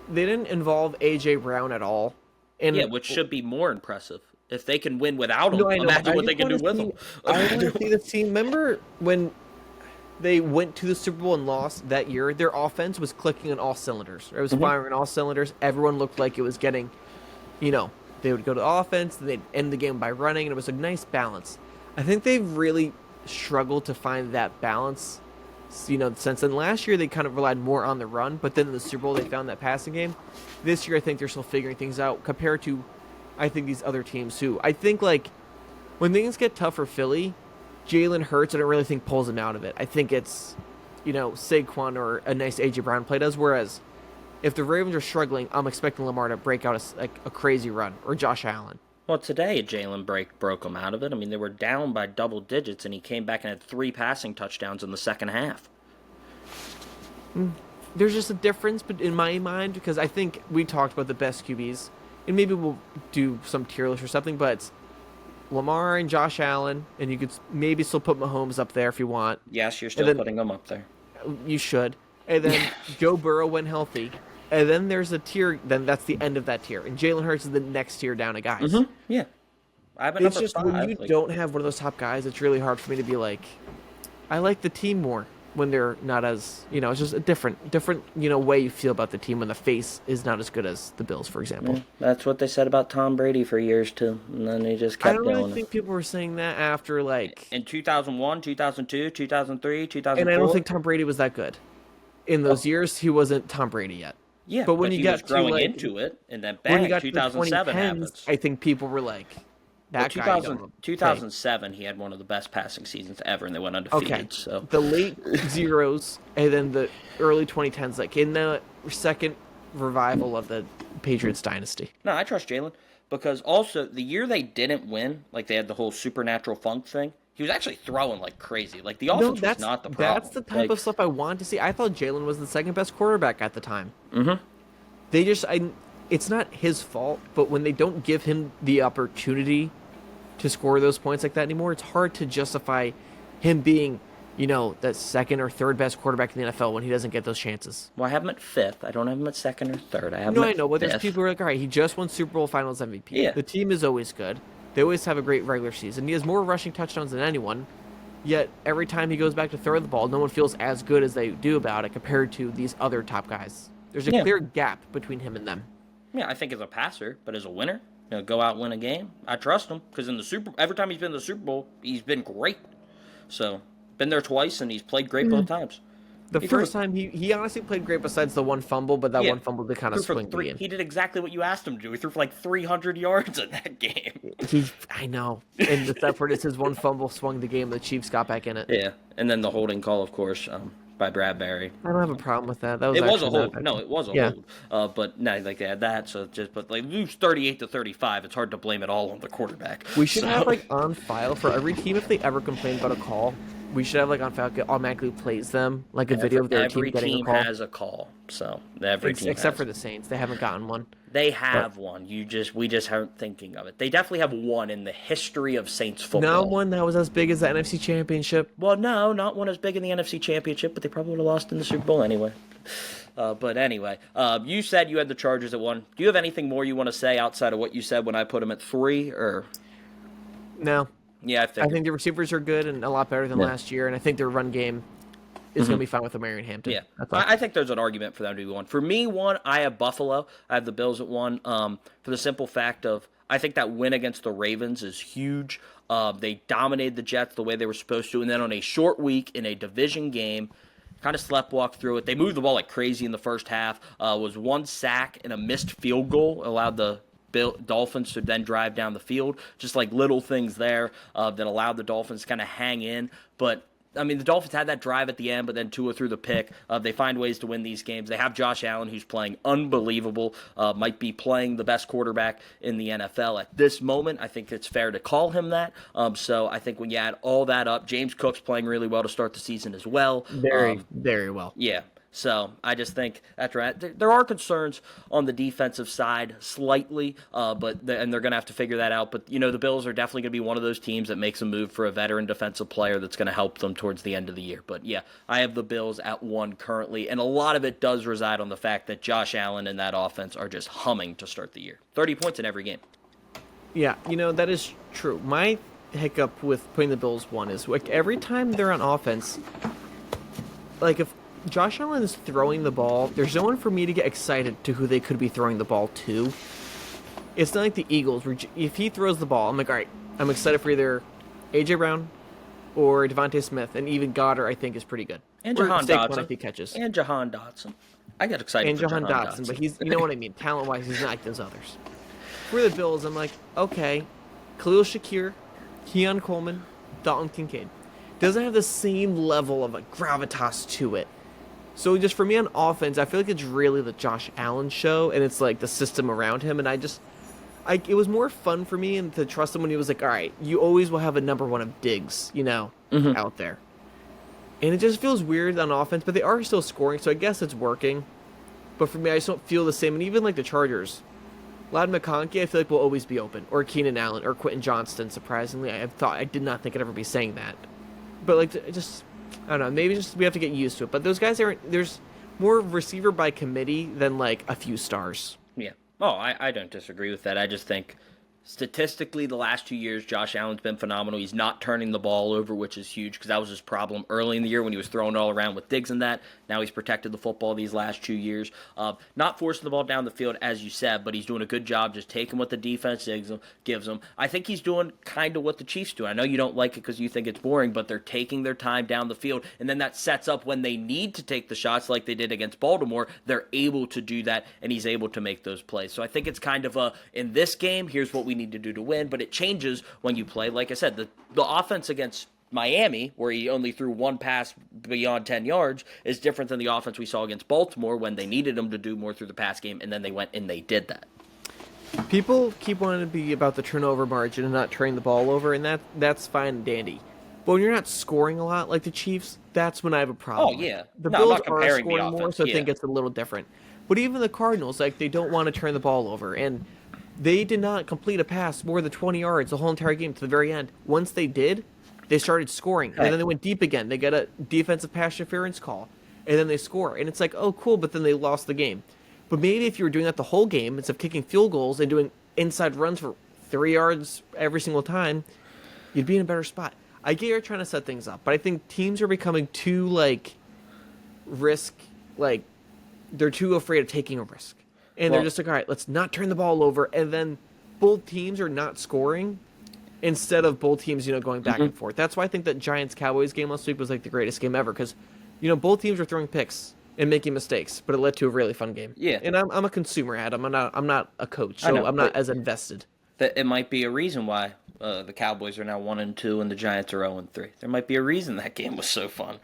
they didn't involve A.J. Brown at all. And which should be more impressive. If they can win without him, imagine what they can do with him. I want to see the team. Remember when they went to the Super Bowl and lost that year? Their offense was clicking on all cylinders. It was firing on all cylinders. Everyone looked like it was getting, they would go to offense, and they'd end the game by running, and it was a nice balance. I think they've really struggled to find that balance, since then. Last year they kind of relied more on the run, but then in the Super Bowl they found that passing game. This year I think they're still figuring things out compared to, I think, these other teams who, I think, when things get tough for Philly, Jalen Hurts, I don't really think pulls him out of it. I think it's, Saquon or a nice A.J. Brown play does, whereas if the Ravens are struggling, I'm expecting Lamar to break out a crazy run, or Josh Allen. Well, today Jalen broke them out of it. I mean, they were down by double digits, and he came back and had 3 passing touchdowns in the second half. There's just a difference in my mind, because I think we talked about the best QBs, and maybe we'll do some tier list or something, but it's Lamar and Josh Allen, and you could maybe still put Mahomes up there if you want. Yes, you're still putting them up there. You should. And then Joe Burrow when healthy. And then there's a tier, then that's the end of that tier. And Jalen Hurts is the next tier down of guys. Mm-hmm. Yeah. It's just 5, when you don't have one of those top guys, it's really hard for me to be like, I like the team more. when they're not as, it's just a different way you feel about the team when the face is not as good as the Bills, for example. Yeah, that's what they said about Tom Brady for years too, and then he just I kept don't really doing it. think people were saying that after In 2001, 2002, 2003, and I don't 2004. think Tom Brady was that good. In those years, he wasn't Tom Brady yet. Yeah, But when but you he was got to growing into it, and then when you bang, got to the 2007 2010s, happens. I think people were like, Well, that guy. 2007, he had one of the best passing seasons ever, and they went undefeated. Okay. So The late zeros and then the early 2010s, like in the second revival of the Patriots dynasty. no, I trust Jalen because also the year they didn't win, like they had the whole supernatural funk thing. He was actually throwing like crazy. Like the No, offense was that's not the problem. that's the type Like, of stuff I wanted to see. I thought Jalen was the second best quarterback at the time. Mm-hmm. They just, it's not his fault, but when they don't give him the opportunity to score those points like that anymore, it's hard to justify him being, the second or third best quarterback in the NFL when he doesn't get those chances. well, I have him at fifth. I don't have him at second or third. I have No, him I at know, but there's fifth. people who are like, all right, he just won Super Bowl Finals MVP. Yeah. The team is always good. They always have a great regular season. He has more rushing touchdowns than anyone. Yet every time he goes back to throw the ball, no one feels as good as they do about it compared to these other top guys. There's a Yeah. clear gap between him and them. Yeah, I think as a passer, but as a winner, go out and win a game. I trust him because every time he's been in the Super Bowl, he's been great. So been there twice and he's played great both times. The He first threw- time he honestly played great besides the one fumble, but that Yeah. one fumble did kind of threw for swing the three. game. He did exactly what you asked him to do. He threw for like 300 yards in that game. I know. And the stuff where it says one fumble swung the game, the Chiefs got back in it. Yeah, and then the holding call, of course, by Bradbury. I don't have a problem with that. That was It was a actually hold. not No, bad. it was a Yeah. hold. But no, like they had that. So but like lose 38-35. It's hard to blame it all on the quarterback. We should So- have like on file for every team if they ever complain about a call. We should have like on file it automatically plays them like a video of their team every getting team a call. has a call. So every team Except has. for the Saints, they haven't gotten one. They have one. We just aren't thinking of it. They definitely have one in the history of Saints football. Not one that was as big as the NFC Championship. Well, no, not one as big in the NFC Championship, but they probably would have lost in the Super Bowl anyway. But anyway, you said you had the Chargers at 1. Do you have anything more you want to say outside of what you said when I put them at 3? Or No, yeah, I think the receivers are good and a lot better than Yeah. last year, and I think their run game is going to be fine with Marion Hampton. Yeah, That's all. I think there's an argument for them to be 1. For me, 1, I have Buffalo. I have the Bills at 1. For the simple fact of I think that win against the Ravens is huge. They dominated the Jets the way they were supposed to, and then on a short week in a division game, kind of sleptwalked through it. They moved the ball like crazy in the first half. Was 1 sack and a missed field goal allowed the Dolphins to then drive down the field. Just like little things there that allowed the Dolphins to kind of hang in. But I mean, the Dolphins had that drive at the end, but then Tua threw the pick. They find ways to win these games. They have Josh Allen, who's playing unbelievable, might be playing the best quarterback in the NFL at this moment. I think it's fair to call him that. So I think when you add all that up, James Cook's playing really well to start the season as well. Very well. Yeah. So I just think that's right. There are concerns on the defensive side slightly, and they're going to have to figure that out. But, the Bills are definitely going to be one of those teams that makes a move for a veteran defensive player that's going to help them towards the end of the year. But, yeah, I have the Bills at 1 currently, and a lot of it does reside on the fact that Josh Allen and that offense are just humming to start the year. 30 points in every game. Yeah, that is true. My hiccup with putting the Bills 1 is like every time they're on offense, like if Josh Allen is throwing the ball, there's no one for me to get excited to who they could be throwing the ball to. It's not like the Eagles, where if he throws the ball, I'm like, all right, I'm excited for either A.J. Brown or Devontae Smith, and even Goddard, I think, is pretty good. And Or Jahan Saquon, Dotson. if he catches. And Jahan Dotson. I get excited And for Jahan Dotson, but he's, you know what I mean, talent-wise, he's not like those others. For the Bills, I'm like, okay, Khalil Shakir, Keon Coleman, Dalton Kincaid. Doesn't have the same level of like gravitas to it. So just for me on offense, I feel like it's really the Josh Allen show, and it's like the system around him, and it was more fun for me and to trust him when he was like, all right, you always will have a number 1 of Diggs, out there. And it just feels weird on offense, but they are still scoring, so I guess it's working. But for me, I just don't feel the same, and even like the Chargers, Ladd McConkey, I feel like will always be open, or Keenan Allen, or Quentin Johnston. Surprisingly, I did not think I'd ever be saying that, but like I don't know, maybe just we have to get used to it. But those guys there's more receiver by committee than like a few stars. Yeah. Oh, I don't disagree with that. I just think Statistically, the last 2 years, Josh Allen's been phenomenal. He's not turning the ball over, which is huge because that was his problem early in the year when he was throwing it all around with Diggs and that. Now he's protected the football these last 2 years. Not forcing the ball down the field, as you said, but he's doing a good job just taking what the defense gives him. I think he's doing kind of what the Chiefs do. I know you don't like it because you think it's boring, but they're taking their time down the field, and then that sets up when they need to take the shots like they did against Baltimore. They're able to do that, and he's able to make those plays. So I think it's kind of in this game, here's what we need to do to win, but it changes when you play. Like I said, the offense against Miami, where he only threw one pass beyond 10 yards, is different than the offense we saw against Baltimore when they needed him to do more through the pass game, and then they went and they did that. People keep wanting to be about the turnover margin and not turning the ball over, and that's fine and dandy. But when you're not scoring a lot like the Chiefs, that's when I have a problem. Oh, yeah. The No, Bills I'm not are comparing the scoring more, offense, so I yeah. think it's a little different. But even the Cardinals, like, they don't want to turn the ball over, and they did not complete a pass more than 20 yards the whole entire game to the very end. Once they did, they started scoring, and then they went deep again. They got a defensive pass interference call, and then they score. And it's like, oh, cool, but then they lost the game. But maybe if you were doing that the whole game, instead of kicking field goals and doing inside runs for 3 yards every single time, you'd be in a better spot. I get you're trying to set things up, but I think teams are becoming too, they're too afraid of taking a risk. And they're just like, all right, let's not turn the ball over. And then both teams are not scoring instead of both teams, going back and forth. That's why I think that Giants-Cowboys game last week was like the greatest game ever because, both teams were throwing picks and making mistakes, but it led to a really fun game. Yeah. And I'm a consumer, Adam. I'm not a coach, so I'm not as invested. That it might be a reason why the Cowboys are now 1-2 and the Giants are 0-3. There might be a reason that game was so fun.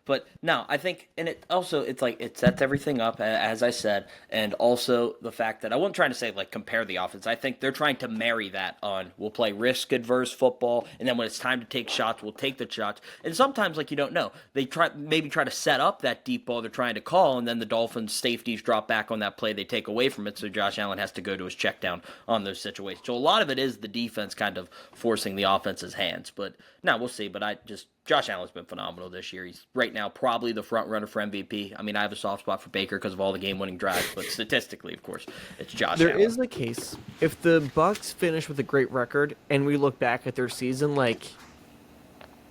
But no, I think, and it also, it's like it sets everything up, as I said, and also the fact that I wasn't trying to say compare the offense. I think they're trying to marry that on we'll play risk adverse football, and then when it's time to take shots, we'll take the shots. And sometimes you don't know, they maybe try to set up that deep ball they're trying to call, and then the Dolphins safeties drop back on that play, they take away from it, so Josh Allen has to go to his check down on those situations. So a lot of it is the defense kind of forcing the offense's hands. But now we'll see. But Josh Allen's been phenomenal this year. He's right now probably the front runner for MVP. I mean, I have a soft spot for Baker because of all the game-winning drives, but statistically, of course, it's Josh Allen. There is the case. If the Bucks finish with a great record and we look back at their season like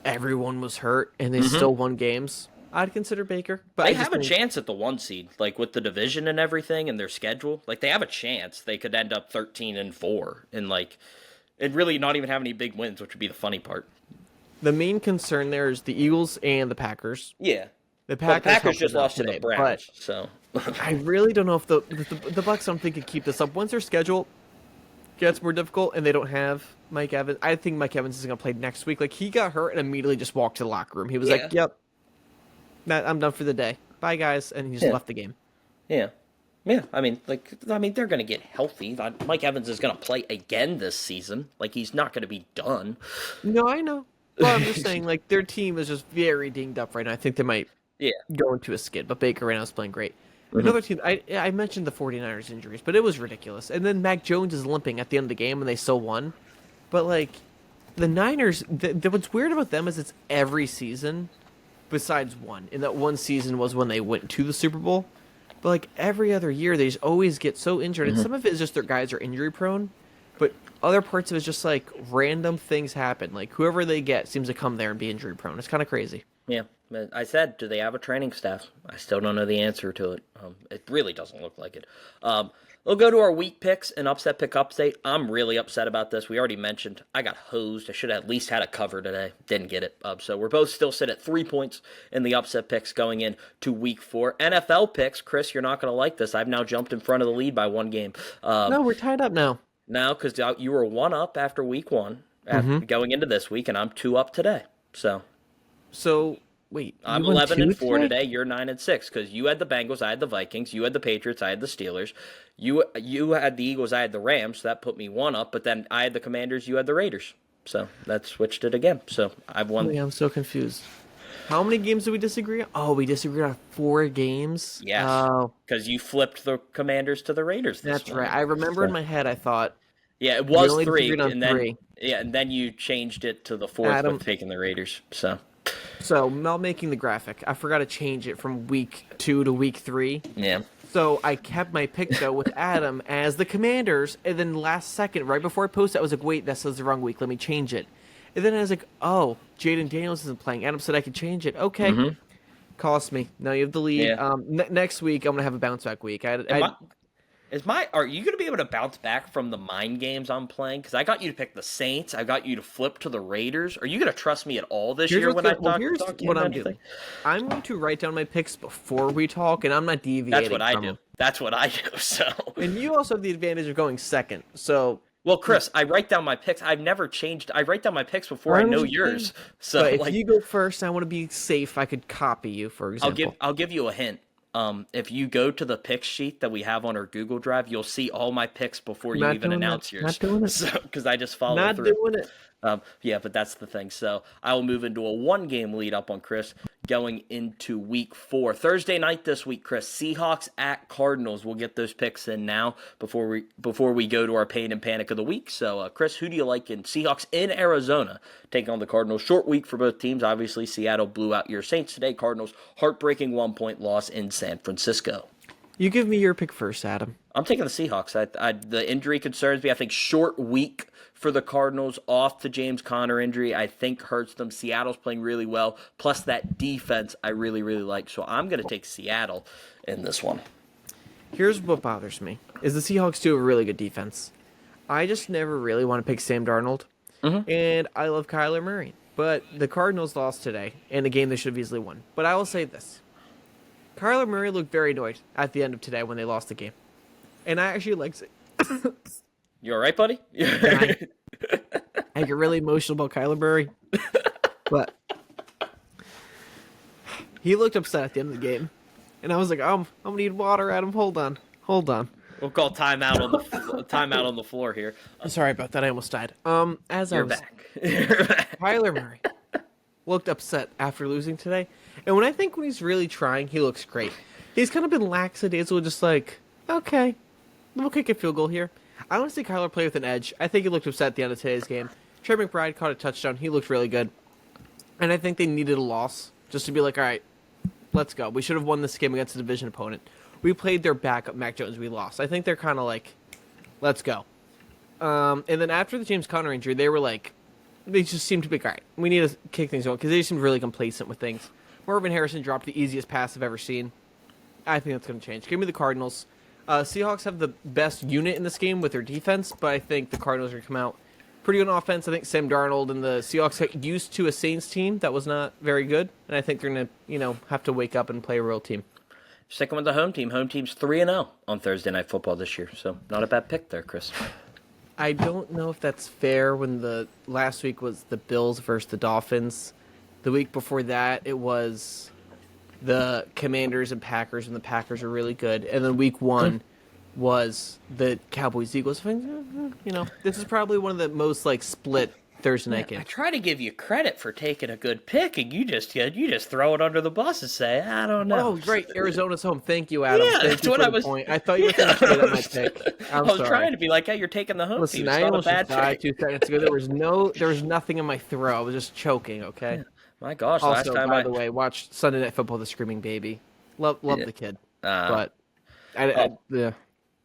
everyone was hurt and they still won games, I'd consider Baker. But they have a chance at the 1 seed, with the division and everything and their schedule. They have a chance. They could end up 13-4 and really not even have any big wins, which would be the funny part. The main concern there is the Eagles and the Packers. Yeah. The Packers just lost to the Browns, so I really don't know if the Bucks don't think can keep this up. Once their schedule gets more difficult and they don't have Mike Evans, I think Mike Evans is going to play next week. He got hurt and immediately just walked to the locker room. He was like, "Yep, I'm done for the day. Bye, guys," and he just left the game. Yeah. Yeah, I mean, they're going to get healthy. Mike Evans is going to play again this season. He's not going to be done. No, I know. Well, I'm just saying, their team is just very dinged up right now. I think they might go into a skid, but Baker right now is playing great. Another team, I mentioned the 49ers injuries, but it was ridiculous. And then Mac Jones is limping at the end of the game, and they still won. But, the Niners, what's weird about them is it's every season besides one. And that one season was when they went to the Super Bowl. But, every other year, they just always get so injured. And some of it is just their guys are injury-prone. But other parts of it is just, random things happen. Whoever they get seems to come there and be injury-prone. It's kind of crazy. Yeah. I said, do they have a training staff? I still don't know the answer to it. It really doesn't look like it. We'll go to our week picks and upset pick update. I'm really upset about this. We already mentioned I got hosed. I should have at least had a cover today. Didn't get it. So we're both still sit at 3 points in the upset picks going into week 4. NFL picks, Chris, you're not going to like this. I've now jumped in front of the lead by 1 game. No, we're tied up now. Now, because you were 1 up after week 1, going into this week, and I'm 2 up today. So wait, I'm 11-4 today. You're 9-6 because you had the Bengals, I had the Vikings. You had the Patriots, I had the Steelers. You had the Eagles, I had the Rams. So that put me 1 up. But then I had the Commanders, you had the Raiders. So that switched it again. So I've won. I'm so confused. How many games did we disagree on? Oh, we disagreed on 4 games. Yes, because you flipped the Commanders to the Raiders. That's right. I remember in my head, I thought. Yeah, it was 3, and then and then you changed it to the 4th with taking the Raiders. So, Mel making the graphic, I forgot to change it from week 2 to week 3. Yeah. So I kept my pick though with Adam as the Commanders, and then last second, right before I posted, I was like, "Wait, that says the wrong week. Let me change it." And then I was like, "Oh, Jaden Daniels isn't playing." Adam said I could change it. Okay, Mm-hmm. cost me. Now you have the lead. Yeah. Next week I'm gonna have a bounce back week. Am I, are you going to be able to bounce back from the mind games I'm playing? Because I got you to pick the Saints. I got you to flip to the Raiders. Are you going to trust me at all this year when I talk here's to you what about I'm anything? doing. I'm going to write down my picks before we talk, and I'm not deviating. That's what I from do. them. That's what I do. So, And you also have the advantage of going second. So well, Chris, I write down my picks. I've never changed. I write down my picks before I know yours. So, but if like, you go first, I want to be safe. I could copy you, for example. I'll give you a hint. If you go to the pick sheet that we have on our Google Drive, you'll see all my picks before you Not even doing announce that. yours. Not doing it. So, because I just follow Not through. doing it. Yeah, but that's the thing. So I will move into a 1-game lead up on Chris going into week 4. Thursday night this week, Chris. Seahawks at Cardinals. We'll get those picks in now before we go to our pain and panic of the week. So, Chris, who do you like in Seahawks in Arizona taking on the Cardinals? Short week for both teams. Obviously, Seattle blew out your Saints today. Cardinals, heartbreaking 1-point loss in San Francisco. You give me your pick first, Adam. I'm taking the Seahawks. The injury concerns me. I think short week for the Cardinals off the James Conner injury, I think hurts them. Seattle's playing really well. Plus that defense I really, really like. So I'm going to take Seattle in this one. Here's what bothers me, is the Seahawks do a really good defense. I just never really want to pick Sam Darnold. Mm-hmm. And I love Kyler Murray. But the Cardinals lost today in a game they should have easily won. But I will say this. Kyler Murray looked very annoyed at the end of today when they lost the game. And I actually like it. You all right, buddy? I get really emotional about Kyler Murray. But he looked upset at the end of the game. And I was like, I'm going to need water, Adam. Hold on. We'll call timeout on the floor here. I'm sorry about that. I almost died. As You're I was back. Kyler Murray looked upset after losing today. And when he's really trying, he looks great. He's kind of been lackadaisical, just like, okay, we'll kick a field goal here. I want to see Kyler play with an edge. I think he looked upset at the end of today's game. Trey McBride caught a touchdown. He looked really good. And I think they needed a loss just to be like, all right, let's go. We should have won this game against a division opponent. We played their backup, Mac Jones. We lost. I think they're kind of like, let's go. And then after the James Conner injury, they were like, they just seemed to be, all right, we need to kick things going because they seemed really complacent with things. Marvin Harrison dropped the easiest pass I've ever seen. I think that's going to change. Give me the Cardinals. Seahawks have the best unit in this game with their defense, but I think the Cardinals are going to come out pretty good on offense. I think Sam Darnold and the Seahawks got used to a Saints team that was not very good, and I think they're going to, have to wake up and play a real team. Sticking with the home team. Home team's 3-0 on Thursday Night Football this year, so not a bad pick there, Chris. I don't know if that's fair when the last week was the Bills versus the Dolphins. The week before that, it was the Commanders and Packers, and the Packers are really good. And then week 1 was the Cowboys-Eagles. This is probably one of the most split Thursday night games. I try to give you credit for taking a good pick, and you just throw it under the bus and say, I don't know. Oh, great. Arizona's home. Thank you, Adam. Yeah, Thank you for the point. I thought you were going to say that my pick. I was trying to be like, hey, you're taking the home Listen, team. It's I not a almost bad died pick. 2 seconds ago. There was nothing in my throat. I was just choking, okay? Yeah. My gosh, Also, last time by the way, watched Sunday Night Football, The Screaming Baby. Love the kid. But, yeah.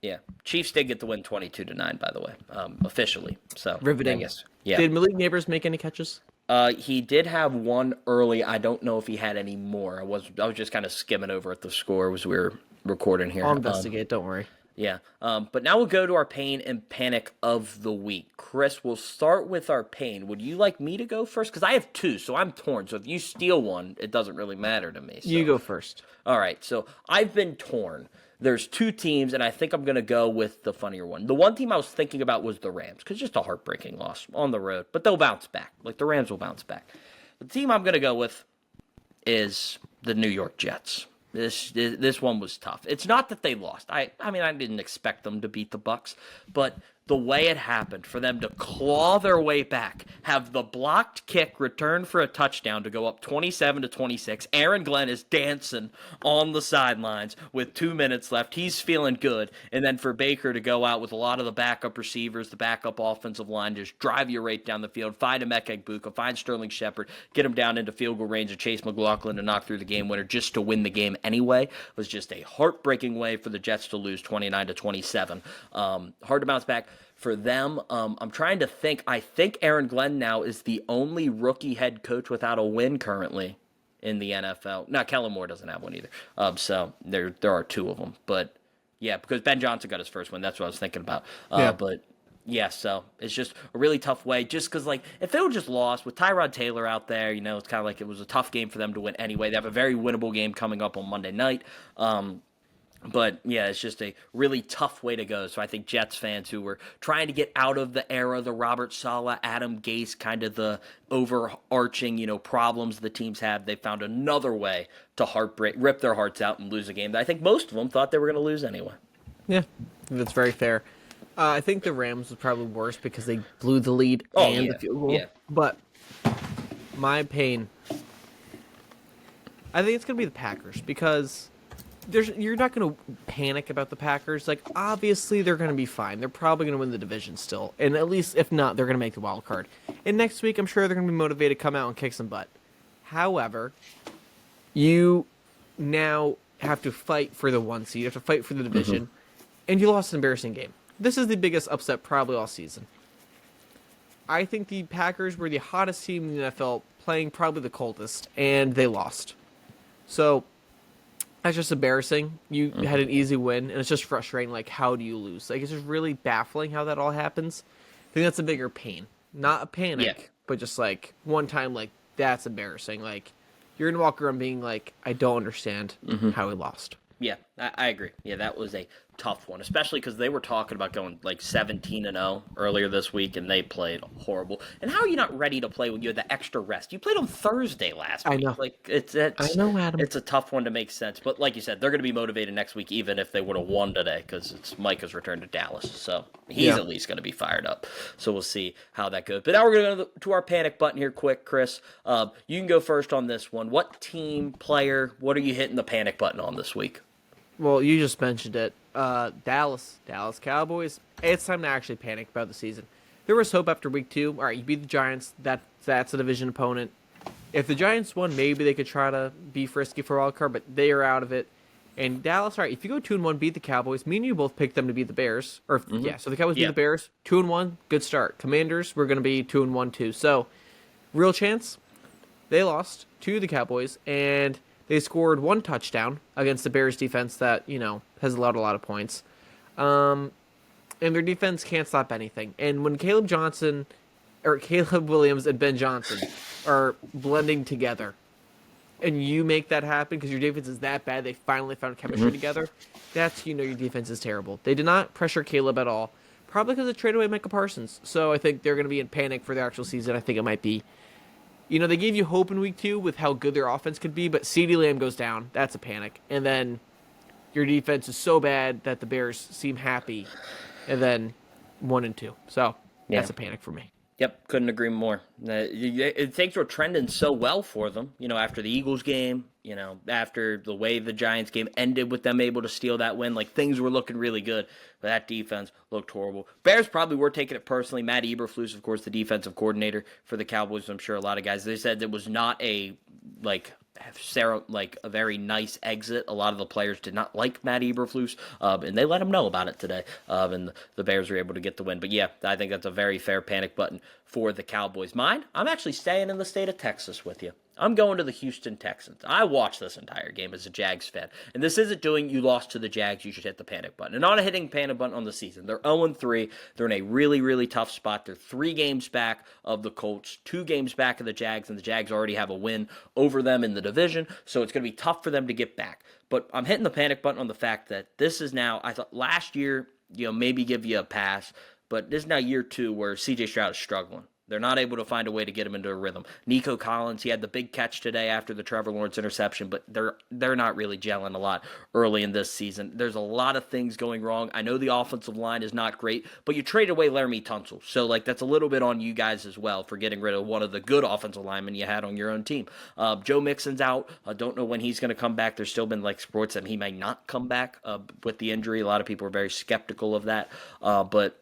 Yeah, Chiefs did get the win 22-9, by the way, officially. So Riveting. I guess. Yeah. Did Malik Neighbors make any catches? He did have one early. I don't know if he had any more. I was just kind of skimming over at the score as we were recording here. I'll investigate. Don't worry. Yeah. But now we'll go to our pain and panic of the week. Chris, we'll start with our pain. Would you like me to go first? Because I have 2, so I'm torn. So if you steal one, it doesn't really matter to me. So. You go first. All right. So I've been torn. There's 2 teams, and I think I'm going to go with the funnier one. The one team I was thinking about was the Rams, because just a heartbreaking loss on the road. But they'll bounce back. The Rams will bounce back. The team I'm going to go with is the New York Jets. This one was tough. It's not that they lost. I mean, I didn't expect them to beat the Bucs, but the way it happened, for them to claw their way back, have the blocked kick return for a touchdown to go up 27-26. Aaron Glenn is dancing on the sidelines with 2 minutes left. He's feeling good. And then for Baker to go out with a lot of the backup receivers, the backup offensive line, just drive you right down the field, find Emeka Egbuka, find Sterling Shepard, get him down into field goal range of Chase McLaughlin to knock through the game winner just to win the game anyway. It was just a heartbreaking way for the Jets to lose 29-27. Hard to bounce back for them. I'm trying to think. I think Aaron Glenn now is the only rookie head coach without a win currently in the NFL. No, Kellen Moore doesn't have one either. So there are 2 of them. But yeah, because Ben Johnson got his first win. That's what I was thinking about. But yeah, so it's just a really tough way. Just because, like, if they would just lost with Tyrod Taylor out there, it's kind of like it was a tough game for them to win anyway. They have a very winnable game coming up on Monday night. But, yeah, it's just a really tough way to go. So I think Jets fans who were trying to get out of the era, the Robert Saleh, Adam Gase, kind of the overarching, problems the teams have, they found another way to rip their hearts out and lose a game that I think most of them thought they were going to lose anyway. Yeah, that's very fair. I think the Rams was probably worse because they blew the lead and the field goal. Yeah. But my pain, I think it's going to be the Packers because you're not going to panic about the Packers. Like, obviously, they're going to be fine. They're probably going to win the division still. And at least, if not, they're going to make the wild card. And next week, I'm sure they're going to be motivated to come out and kick some butt. However, you now have to fight for the 1 seed. You have to fight for the division. And you lost an embarrassing game. This is the biggest upset probably all season. I think the Packers were the hottest team in the NFL, playing probably the coldest, and they lost. So that's just embarrassing. You had an easy win, and it's just frustrating. Like, how do you lose? Like, it's just really baffling how that all happens. I think that's a bigger pain. Not a panic, but just, like, one time, like, that's embarrassing. Like, you're going to walk around being like, I don't understand how we lost. Yeah, I agree. Yeah, that was a tough one, especially because they were talking about going like 17-0 earlier this week, and they played horrible. And how are you not ready to play when you had the extra rest? You played on Thursday last week. I know. Like it's I know, Adam. It's a tough one to make sense. But like you said, they're going to be motivated next week, even if they would have won today, because it's Micah's return to Dallas, so he's at least going to be fired up. So we'll see how that goes. But now we're going to go to our panic button here, quick, Chris. You can go first on this one. What team, player, what are you hitting the panic button on this week? Well, you just mentioned it. Dallas Cowboys. It's time to actually panic about the season. There was hope after week 2. All right, you beat the Giants. That's a division opponent. If the Giants won, maybe they could try to be frisky for a wild card, but they are out of it. And Dallas, all right, if you go 2-1, beat the Cowboys. Me and you both picked them to beat the Bears. So the Cowboys beat the Bears. 2-1, good start. Commanders, we're going to be 2-1 too. So, real chance. They lost to the Cowboys, and they scored 1 touchdown against the Bears defense that, has allowed a lot of points. And their defense can't stop anything. And when Caleb Williams and Ben Johnson are blending together, and you make that happen because your defense is that bad, they finally found chemistry together, that's, your defense is terrible. They did not pressure Caleb at all, probably because they traded away Micah Parsons. So I think they're going to be in panic for the actual season. I think it might be, they gave you hope in week 2 with how good their offense could be, but CeeDee Lamb goes down. That's a panic. And then your defense is so bad that the Bears seem happy, and then 1-2. So that's a panic for me. Yep, couldn't agree more. Things were trending so well for them, after the Eagles game, after the way the Giants game ended with them able to steal that win, like things were looking really good, but that defense looked horrible. Bears probably were taking it personally. Matt Eberflus, of course, the defensive coordinator for the Cowboys. I'm sure a lot of guys, they said it was not a very nice exit. A lot of the players did not like Matt Eberflus, and they let him know about it today, and the Bears were able to get the win. But yeah, I think that's a very fair panic button for the Cowboys. Mine, I'm actually staying in the state of Texas with you. I'm going to the Houston Texans. I watched this entire game as a Jags fan, and this isn't doing you lost to the Jags, you should hit the panic button. And not a hitting panic button on the season. They're 0-3. They're in a really, really tough spot. They're 3 games back of the Colts, 2 games back of the Jags, and the Jags already have a win over them in the division, so it's going to be tough for them to get back. But I'm hitting the panic button on the fact that this is now, I thought last year, maybe give you a pass, but this is now year 2 where C.J. Stroud is struggling. They're not able to find a way to get him into a rhythm. Nico Collins, he had the big catch today after the Trevor Lawrence interception, but they're not really gelling a lot early in this season. There's a lot of things going wrong. I know the offensive line is not great, but you traded away Laramie Tunsil, so that's a little bit on you guys as well for getting rid of one of the good offensive linemen you had on your own team. Joe Mixon's out. I don't know when he's going to come back. There's still been reports that he may not come back with the injury. A lot of people are very skeptical of that, but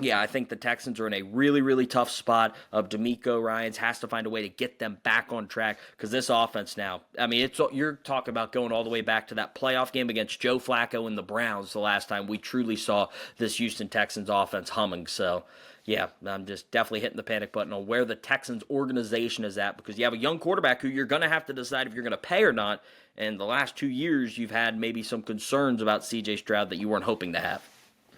yeah, I think the Texans are in a really, really tough spot. D'Amico Ryans has to find a way to get them back on track because this offense now, I mean, you're talking about going all the way back to that playoff game against Joe Flacco and the Browns the last time we truly saw this Houston Texans offense humming. So, yeah, I'm just definitely hitting the panic button on where the Texans organization is at because you have a young quarterback who you're going to have to decide if you're going to pay or not. And the last 2 years, you've had maybe some concerns about C.J. Stroud that you weren't hoping to have.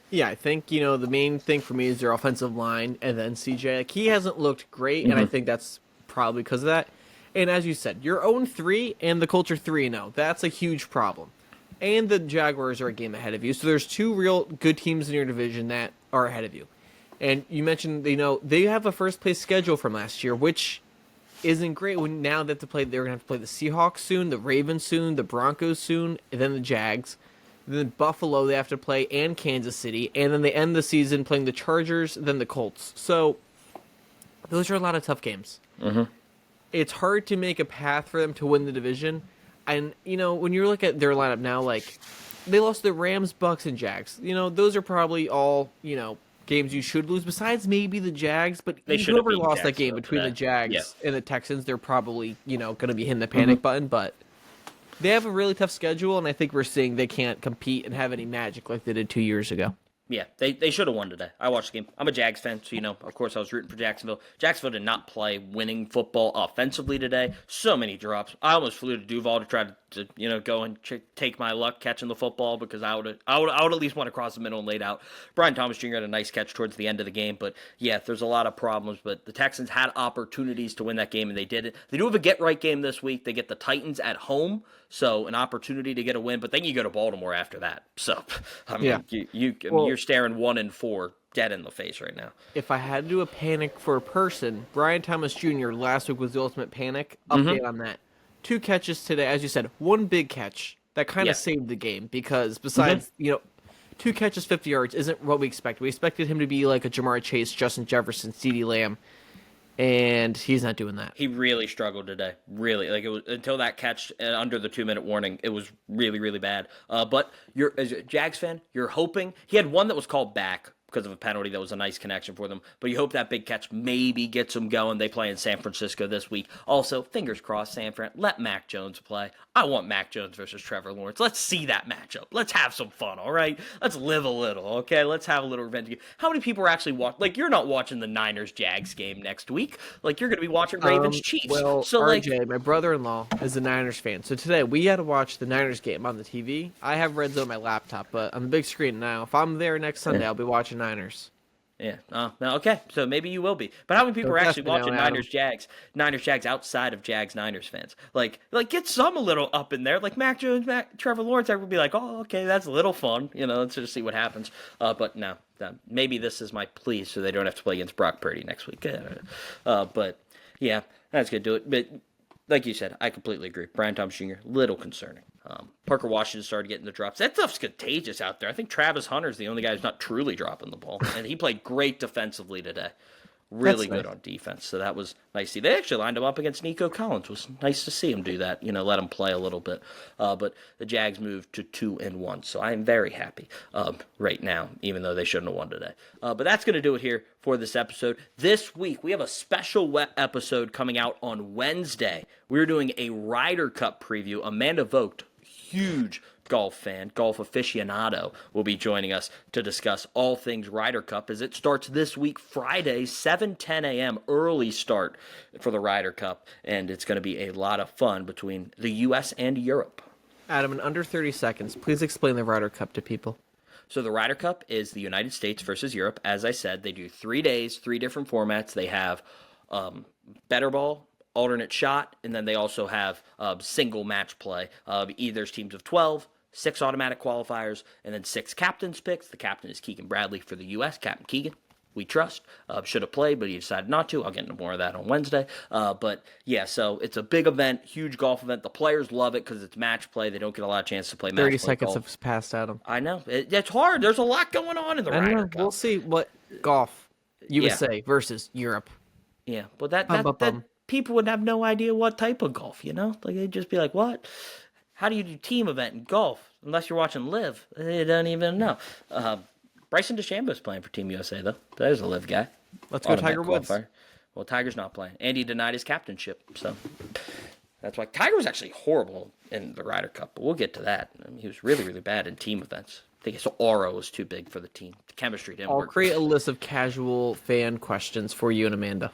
Yeah, I think, the main thing for me is their offensive line and then CJ. He hasn't looked great, and I think that's probably because of that. And as you said, you're 0-3 and the Colts are 3-0. That's a huge problem. And the Jaguars are a game ahead of you. So there's two real good teams in your division that are ahead of you. And you mentioned, they have a first-place schedule from last year, which isn't great. When now they have to play, they're going to have to play the Seahawks soon, the Ravens soon, the Broncos soon, and then the Jags. Then Buffalo they have to play, and Kansas City, and then they end the season playing the Chargers, then the Colts. So those are a lot of tough games. Mm-hmm. It's hard to make a path for them to win the division. And, when you look at their lineup now, they lost the Rams, Bucks, and Jags. Those are probably all, games you should lose, besides maybe the Jags. But whoever lost that game between the Jags and the Texans, they're probably, going to be hitting the panic button. But they have a really tough schedule, and I think we're seeing they can't compete and have any magic like they did 2 years ago. Yeah, they should have won today. I watched the game. I'm a Jags fan, so, of course I was rooting for Jacksonville. Jacksonville did not play winning football offensively today. So many drops. I almost flew to Duval to try to go and take my luck catching the football because I would at least want to cross the middle and laid out. Brian Thomas Jr. had a nice catch towards the end of the game, but yeah, there's a lot of problems. But the Texans had opportunities to win that game, and they did it. They do have a get-right game this week. They get the Titans at home, so an opportunity to get a win, but then you go to Baltimore after that. So, I mean, you're staring 1-4 dead in the face right now. If I had to do a panic for a person, Brian Thomas Jr. last week was the ultimate panic. Update on that. 2 catches today, as you said, 1 big catch that kind of saved the game because besides, 2 catches, 50 yards isn't what we expected. We expected him to be like a Jamar Chase, Justin Jefferson, CeeDee Lamb, and he's not doing that. He really struggled today. Really. It was until that catch under the 2-minute warning, it was really, really bad. But as a Jags fan, you're hoping. He had one that was called back because of a penalty that was a nice connection for them. But you hope that big catch maybe gets them going. They play in San Francisco this week. Also, fingers crossed, San Fran, let Mac Jones play. I want Mac Jones versus Trevor Lawrence. Let's see that matchup. Let's have some fun, all right? Let's live a little, okay? Let's have a little revenge. How many people are actually watching? You're not watching the Niners-Jags game next week. You're going to be watching Ravens-Chiefs. Well, so, RJ, my brother-in-law, is a Niners fan. So today, we had to watch the Niners game on the TV. I have Red Zone on my laptop, but on the big screen now, if I'm there next Sunday, I'll be watching Niners. Yeah. Okay. So maybe you will be. But how many people are actually watching Niners-Jags outside of Jags-Niners fans? Get some a little up in there. Mac Jones, Trevor Lawrence, everyone would be like, oh, okay, that's a little fun. Let's just see what happens. But no, maybe this is my plea so they don't have to play against Brock Purdy next week. But yeah, that's going to do it. But like you said, I completely agree. Brian Thomas Jr., little concerning. Parker Washington started getting the drops. That stuff's contagious out there. I think Travis Hunter's the only guy who's not truly dropping the ball. And he played great defensively today. Really good on defense. So that was nice to see. They actually lined him up against Nico Collins. It was nice to see him do that. Let him play a little bit. But the Jags moved to 2-1. So I am very happy right now, even though they shouldn't have won today. But that's going to do it here for this episode. This week, we have a special episode coming out on Wednesday. We're doing a Ryder Cup preview. Amanda Vogt, huge golf fan, golf aficionado, will be joining us to discuss all things Ryder Cup as it starts this week, Friday, 7:10 a.m., early start for the Ryder Cup, and it's going to be a lot of fun between the U.S. and Europe. Adam, in under 30 seconds, please explain the Ryder Cup to people. So the Ryder Cup is the United States versus Europe. As I said, they do 3 days, 3 different formats. They have better ball, alternate shot, and then they also have single match play. There's teams of 12, 6 automatic qualifiers, and then 6 captains picks. The captain is Keegan Bradley for the U.S., Captain Keegan. we trust. Should have played, but he decided not to. I'll get into more of that on Wednesday. But yeah, so it's a big event, huge golf event. The players love it because it's match play. They don't get a lot of chance to play match 30 play seconds golf. have passed, Adam. I know. It's hard. There's a lot going on in the I Ryder know. Cup. We'll see what golf USA versus Europe. Yeah, but that people would have no idea what type of golf, Like, they'd just be like, what? How do you do team event in golf? Unless you're watching Live. They don't even know. Bryson DeChambeau's playing for Team USA, though. There's a Live guy. Let's go Tiger Woods. Well, Tiger's not playing. And he denied his captainship, so that's why Tiger was actually horrible in the Ryder Cup, but we'll get to that. I mean, he was really, really bad in team events. I think his aura was too big for the team. The chemistry didn't work. I'll create a list of casual fan questions for you and Amanda.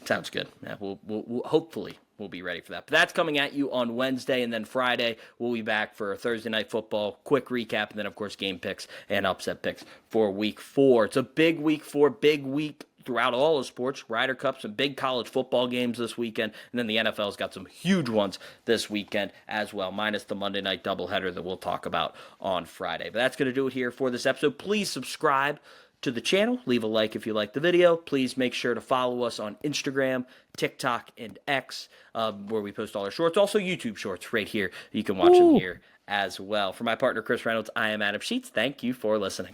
Sounds good. Yeah, we'll hopefully we'll be ready for that. But that's coming at you on Wednesday, and then Friday we'll be back for Thursday Night Football, quick recap, and then of course game picks and upset picks for Week 4. It's a big Week 4, big week throughout all of sports. Ryder Cup, some big college football games this weekend, and then the NFL's got some huge ones this weekend as well, minus the Monday night doubleheader that we'll talk about on Friday. But that's going to do it here for this episode. Please subscribe to the channel. Leave a like if you like the video. Please make sure to follow us on Instagram, TikTok, and X, where we post all our shorts. Also YouTube shorts right here. You can watch them here as well. For my partner, Chris Reynolds, I am Adam Sheets. Thank you for listening.